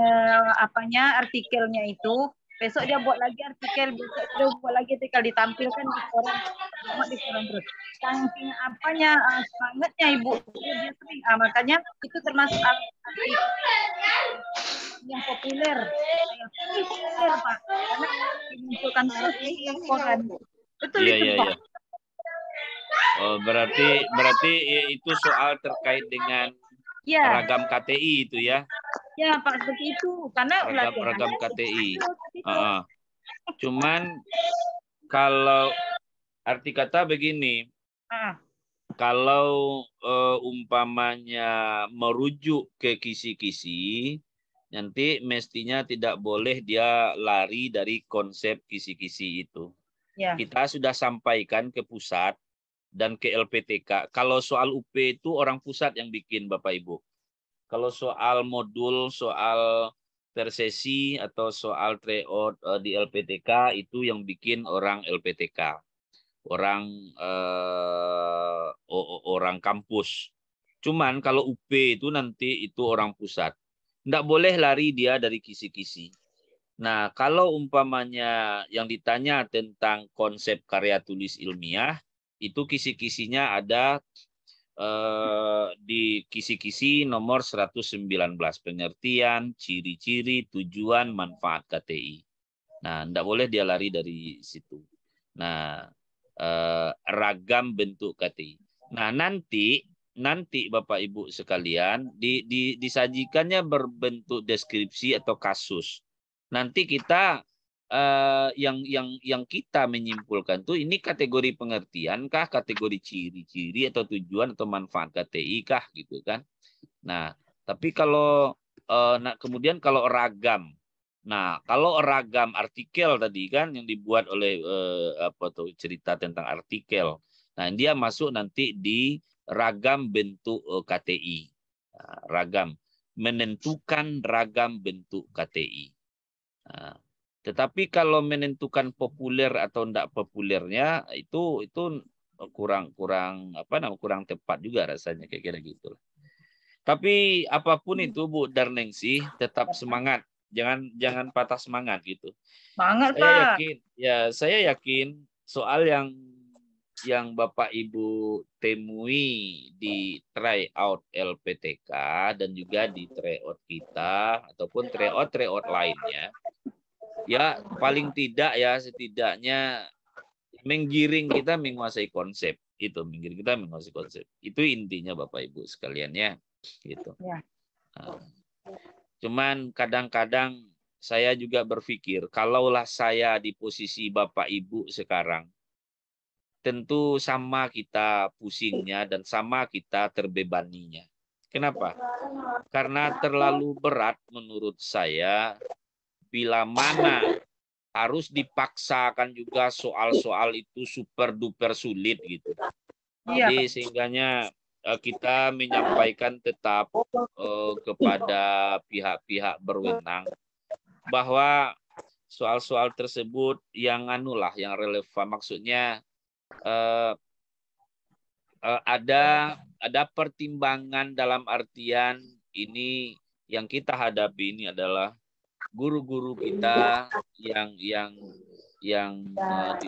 [SPEAKER 8] artikelnya itu, besok dia buat lagi artikel, besok dia buat lagi artikel, ditampilkan di koran terus. Saking semangatnya Ibu, dia sering, makanya itu termasuk artikel yang populer Pak, karena dimunculkan terus di koran. Betul itu Pak.
[SPEAKER 1] Oh, berarti itu soal terkait dengan ragam KTI itu ya?
[SPEAKER 8] Ya Pak, seperti itu. Karena
[SPEAKER 1] ragam KTI. Cuman kalau arti kata begini, kalau umpamanya merujuk ke kisi-kisi, nanti mestinya tidak boleh dia lari dari konsep kisi-kisi itu. Kita sudah sampaikan ke pusat dan ke LPTK. Kalau soal UP itu orang pusat yang bikin Bapak Ibu. Kalau soal modul, soal persesi atau soal tryout di LPTK itu yang bikin orang LPTK, orang kampus. Cuman kalau UP itu nanti itu orang pusat. Nggak boleh lari dia dari kisi-kisi. Nah, kalau umpamanya yang ditanya tentang konsep karya tulis ilmiah, itu kisi-kisinya ada di kisi-kisi nomor 119, pengertian, ciri-ciri, tujuan, manfaat KTI. Nah, tidak boleh dia lari dari situ. Nah, ragam bentuk KTI. Nah, nanti Bapak Ibu sekalian disajikannya berbentuk deskripsi atau kasus. Nanti kita yang kita menyimpulkan tuh ini kategori pengertian kah, kategori ciri-ciri atau tujuan atau manfaat KTI kah gitu kan. Nah, tapi kalau kemudian kalau ragam. Nah, kalau ragam artikel tadi kan yang dibuat oleh cerita tentang artikel. Nah, dia masuk nanti di ragam bentuk KTI. Nah, ragam menentukan ragam bentuk KTI. Nah, tetapi kalau menentukan populer atau tidak populernya itu kurang tepat juga rasanya kayak kira gitu. Tapi apapun itu Bu Darningsih tetap semangat, jangan patah semangat gitu.
[SPEAKER 8] Semangat
[SPEAKER 1] Pak. Saya yakin soal yang Bapak Ibu temui di tryout LPTK dan juga di tryout kita ataupun tryout lainnya, ya paling tidak ya setidaknya menggiring kita menguasai konsep itu, itu intinya Bapak Ibu sekalian ya gitu. Nah, cuman kadang-kadang saya juga berpikir kalaulah saya di posisi Bapak Ibu sekarang, tentu sama kita pusingnya dan sama kita terbebaninya. Kenapa? Karena terlalu berat menurut saya bila mana harus dipaksakan juga soal-soal itu super duper sulit gitu. Jadi sehingganya kita menyampaikan tetap kepada pihak-pihak berwenang bahwa soal-soal tersebut yang yang relevan, maksudnya ada pertimbangan dalam artian ini yang kita hadapi ini adalah guru-guru kita yang di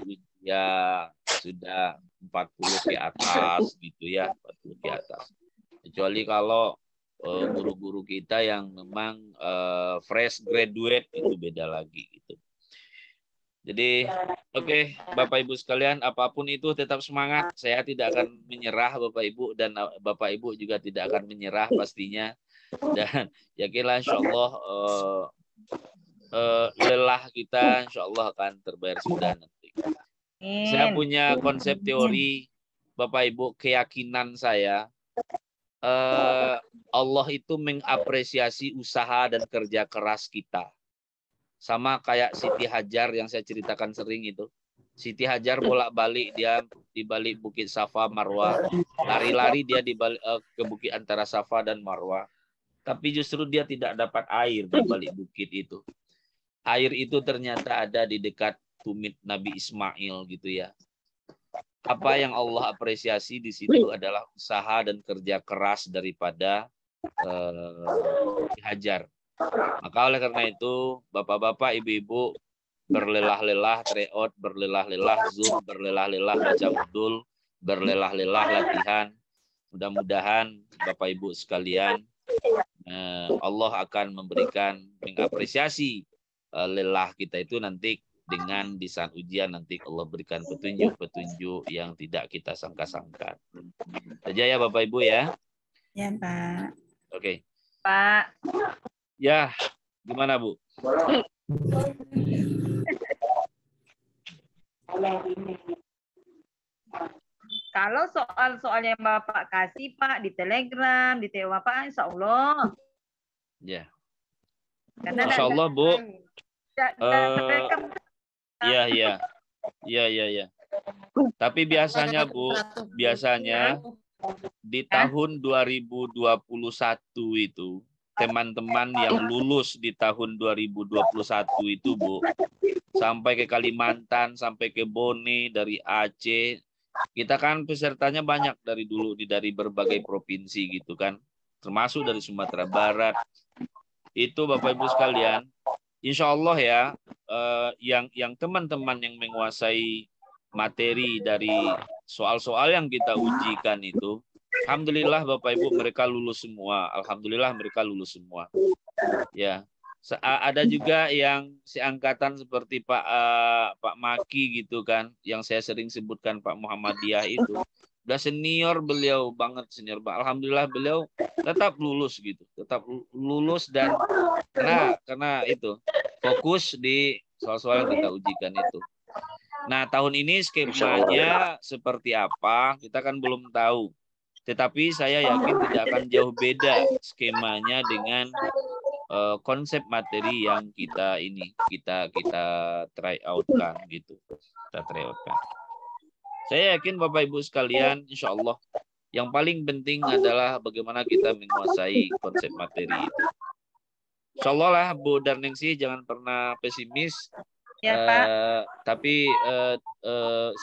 [SPEAKER 1] usia sudah 40 ke atas gitu ya, 40 ke atas. Kecuali kalau guru-guru kita yang memang fresh graduate itu beda lagi gitu. Jadi oke, Bapak Ibu sekalian, apapun itu tetap semangat. Saya tidak akan menyerah Bapak Ibu, dan Bapak Ibu juga tidak akan menyerah pastinya. Dan yakinlah insya Allah lelah kita insya Allah akan terbayar sudah nanti. Saya punya konsep teori, Bapak Ibu, keyakinan saya Allah itu mengapresiasi usaha dan kerja keras kita. Sama kayak Siti Hajar yang saya ceritakan sering itu. Siti Hajar bolak-balik dia di balik Bukit Safa Marwah, lari-lari dia di balik, ke bukit antara Safa dan Marwah. Tapi justru dia tidak dapat air di balik bukit itu. Air itu ternyata ada di dekat tumit Nabi Ismail gitu ya. Apa yang Allah apresiasi di situ adalah usaha dan kerja keras daripada Hajar. Maka oleh karena itu, bapak-bapak, ibu-ibu, berlelah-lelah tryout, berlelah-lelah Zoom, berlelah-lelah baca modul, berlelah-lelah latihan. Mudah-mudahan Bapak Ibu sekalian, Allah akan mengapresiasi lelah kita itu nanti dengan di saat ujian nanti Allah berikan petunjuk-petunjuk yang tidak kita sangka-sangka. Saja ya Bapak Ibu ya.
[SPEAKER 4] Ya Pak.
[SPEAKER 1] Oke.
[SPEAKER 8] Pak.
[SPEAKER 1] Ya, gimana Bu?
[SPEAKER 8] Kalau soal-soal yang Bapak kasih Pak di Telegram, di TW Bapak, insya Allah.
[SPEAKER 1] Ya.
[SPEAKER 8] Karena
[SPEAKER 1] insya Allah Bu.
[SPEAKER 8] Iya.
[SPEAKER 1] Tapi biasanya Bu, di tahun 2021 itu teman-teman yang lulus di tahun 2021 itu Bu, sampai ke Kalimantan, sampai ke Bone, dari Aceh, kita kan pesertanya banyak dari dulu dari berbagai provinsi gitu kan, termasuk dari Sumatera Barat. Itu Bapak Ibu sekalian, insya Allah ya, yang teman-teman yang menguasai materi dari soal-soal yang kita ujikan itu, alhamdulillah Bapak Ibu mereka lulus semua. Alhamdulillah mereka lulus semua. Ya, ada juga yang seangkatan seperti Pak Maki gitu kan, yang saya sering sebutkan Pak Muhammadiyah itu. Udah senior beliau banget, senior Pak. Alhamdulillah beliau tetap lulus gitu, tetap lulus dan karena itu fokus di soal-soal yang kita ujikan itu. Nah, tahun ini skemanya seperti apa kita kan belum tahu. Tetapi saya yakin tidak akan jauh beda skemanya dengan konsep materi yang kita try out-kan gitu. Kita try out-kan. Saya yakin Bapak Ibu sekalian, insya Allah yang paling penting adalah bagaimana kita menguasai konsep materi itu. Insya Allah lah Bu Darningsih, jangan pernah pesimis.
[SPEAKER 8] Ya, Pak.
[SPEAKER 1] Tapi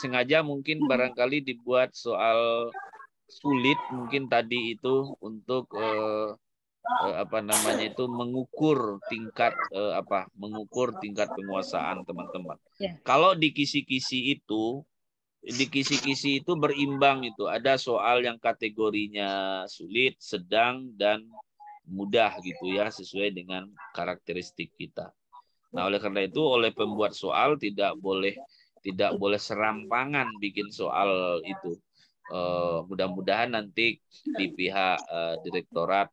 [SPEAKER 1] sengaja mungkin barangkali dibuat soal sulit mungkin tadi itu untuk mengukur tingkat tingkat penguasaan teman-teman.
[SPEAKER 8] Ya.
[SPEAKER 1] Kalau di kisi-kisi itu berimbang itu, ada soal yang kategorinya sulit, sedang dan mudah gitu ya, sesuai dengan karakteristik kita. Nah, oleh karena itu oleh pembuat soal tidak boleh serampangan bikin soal itu. Mudah-mudahan nanti di pihak direktorat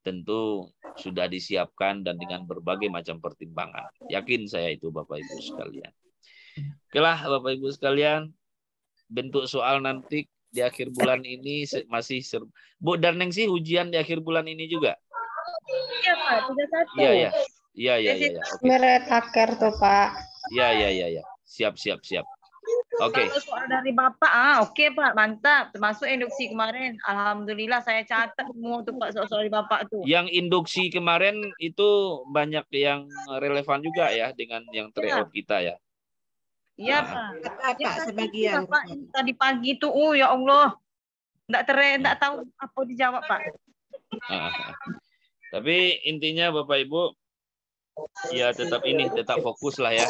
[SPEAKER 1] tentu sudah disiapkan dan dengan berbagai macam pertimbangan. Yakin saya itu Bapak Ibu sekalian. Oke lah Bapak Ibu sekalian, bentuk soal nanti di akhir bulan ini masih seru. Bu Darneng sih ujian di akhir bulan ini juga?
[SPEAKER 8] Iya Pak, 31.
[SPEAKER 1] Iya ya. Iya ya ya ya. Oke.
[SPEAKER 4] Meret akhir tuh Pak.
[SPEAKER 1] Iya ya ya ya. Siap siap siap. Oke.
[SPEAKER 8] Kalau soal dari Bapak, oke Pak, mantap. Termasuk induksi kemarin. Alhamdulillah saya catat semua tuh Pak soal-soal dari Bapak tuh.
[SPEAKER 1] Yang induksi kemarin itu banyak yang relevan juga ya dengan yang tryout kita ya.
[SPEAKER 8] Iya Pak.
[SPEAKER 7] Kakak sebagian.
[SPEAKER 8] Bapak tadi pagi tuh, ya Allah, nggak tahu apa dijawab Pak.
[SPEAKER 1] Tapi intinya Bapak Ibu ya tetap fokus lah ya.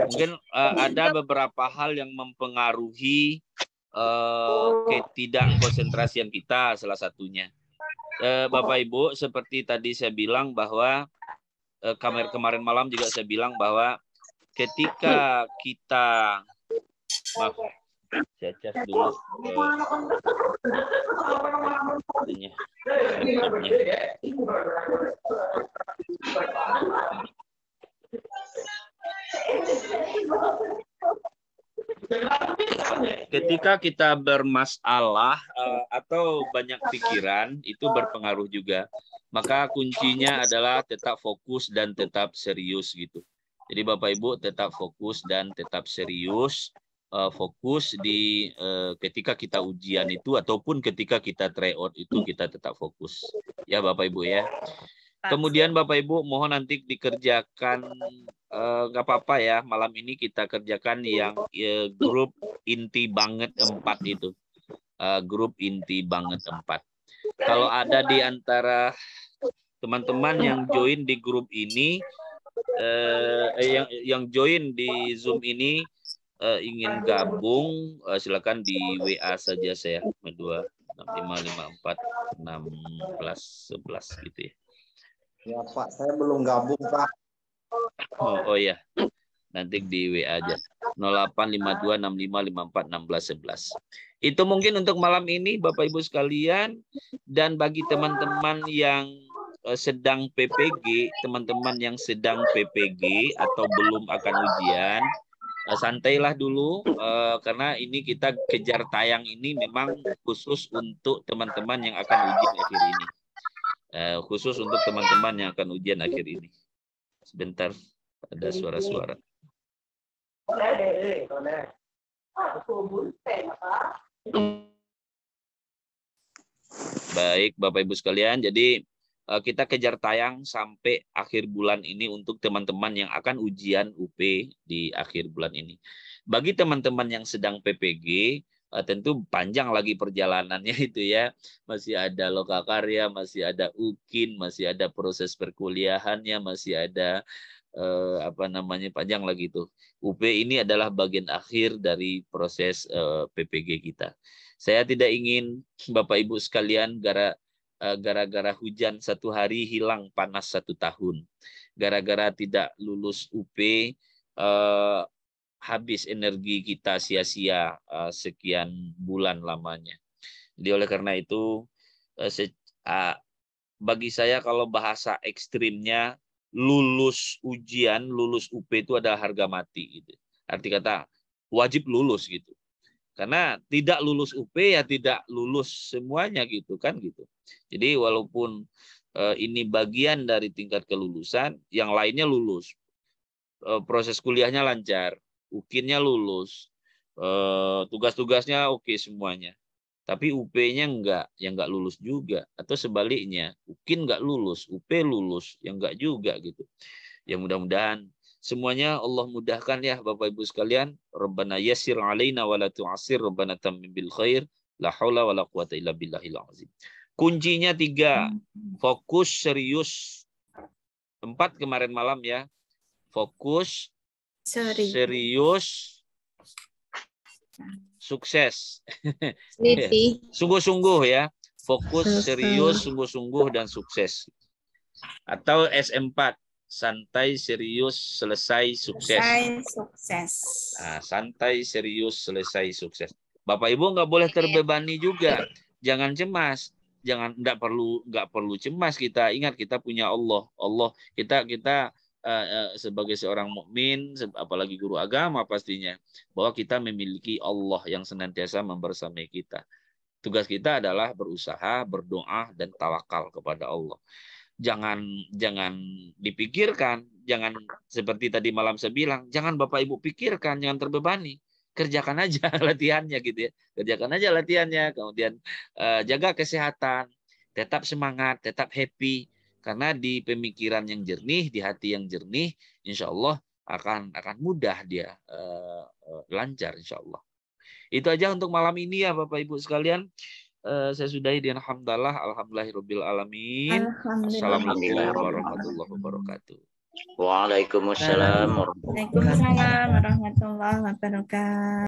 [SPEAKER 1] Mungkin ada beberapa hal yang mempengaruhi ketidakkonsentrasian kita, salah satunya. Bapak Ibu, seperti tadi saya bilang bahwa kemarin malam juga saya bilang bahwa ketika kita saya cas dulu ketika kita bermasalah atau banyak pikiran, itu berpengaruh juga. Maka kuncinya adalah tetap fokus dan tetap serius gitu. Jadi Bapak Ibu tetap fokus dan tetap serius. Fokus di ketika kita ujian itu ataupun ketika kita tryout itu kita tetap fokus. Ya Bapak Ibu ya. Kemudian Bapak Ibu mohon nanti dikerjakan nggak apa-apa ya, malam ini kita kerjakan yang grup inti banget 4 itu. Grup inti banget 4. Kalau ada di antara teman-teman yang join di grup ini yang join di Zoom ini ingin gabung, silakan di WA saja saya 265541611 gitu ya.
[SPEAKER 6] Ya Pak, saya belum gabung Pak.
[SPEAKER 1] Oh ya, nanti di WA aja 085265541611. Itu mungkin untuk malam ini Bapak Ibu sekalian, dan bagi teman-teman yang sedang PPG, teman-teman yang sedang PPG atau belum akan ujian, santailah dulu karena ini kita kejar tayang ini memang khusus untuk teman-teman yang akan ujian akhir ini. Khusus untuk teman-teman yang akan ujian akhir ini. Sebentar, ada suara-suara. Baik, Bapak Ibu sekalian, jadi kita kejar tayang sampai akhir bulan ini untuk teman-teman yang akan ujian UP di akhir bulan ini. Bagi teman-teman yang sedang PPG, tentu panjang lagi perjalanannya itu ya. Masih ada lokakarya, masih ada UKIN, masih ada proses perkuliahannya, masih ada panjang lagi itu. UP ini adalah bagian akhir dari proses PPG kita. Saya tidak ingin Bapak Ibu sekalian gara-gara hujan 1 hari hilang panas 1 tahun. Gara-gara tidak lulus UP habis energi kita sia-sia sekian bulan lamanya. Jadi oleh karena itu bagi saya kalau bahasa ekstrimnya lulus ujian, lulus UP itu adalah harga mati gitu. Arti kata wajib lulus gitu. Karena tidak lulus UP ya tidak lulus semuanya gitu kan gitu. Jadi walaupun ini bagian dari tingkat kelulusan, yang lainnya lulus. Proses kuliahnya lancar, UKIN-nya lulus, tugas-tugasnya oke semuanya. Tapi UP-nya enggak, yang enggak lulus juga. Atau sebaliknya, UKIN enggak lulus, UP lulus, yang enggak juga gitu. Ya mudah-mudahan semuanya Allah mudahkan ya Bapak Ibu sekalian. Rabbana yassir alaina wa la tu'assir, Rabbana tammim bil khair, la haula wa la quwata illa billahil azim. Kuncinya 3, fokus, serius. 4 kemarin malam ya. Fokus, serius, sukses. Sungguh-sungguh ya. Fokus, serius, sungguh-sungguh, dan sukses. Atau SM4. Santai, serius, selesai, sukses. Nah, santai, serius, selesai, sukses. Bapak Ibu nggak boleh terbebani juga. Jangan cemas. Nggak perlu cemas kita. Ingat kita punya Allah. Kita sebagai seorang mukmin, apalagi guru agama pastinya, bahwa kita memiliki Allah yang senantiasa membersamai kita. Tugas kita adalah berusaha, berdoa, dan tawakal kepada Allah. Jangan dipikirkan, jangan seperti tadi malam saya bilang, jangan Bapak Ibu pikirkan, jangan terbebani. Kerjakan aja latihannya gitu ya. Kerjakan aja latihannya, kemudian jaga kesehatan, tetap semangat, tetap happy, karena di pemikiran yang jernih, di hati yang jernih, insya Allah akan mudah dia lancar insya Allah. Itu aja untuk malam ini ya Bapak Ibu sekalian. Saya sudahi dengan alhamdulillahirabbil alamin. Assalamualaikum warahmatullahi wabarakatuh.
[SPEAKER 3] Waalaikumsalam warahmatullahi wabarakatuh.
[SPEAKER 4] Waalaikumsalam warahmatullahi wabarakatuh.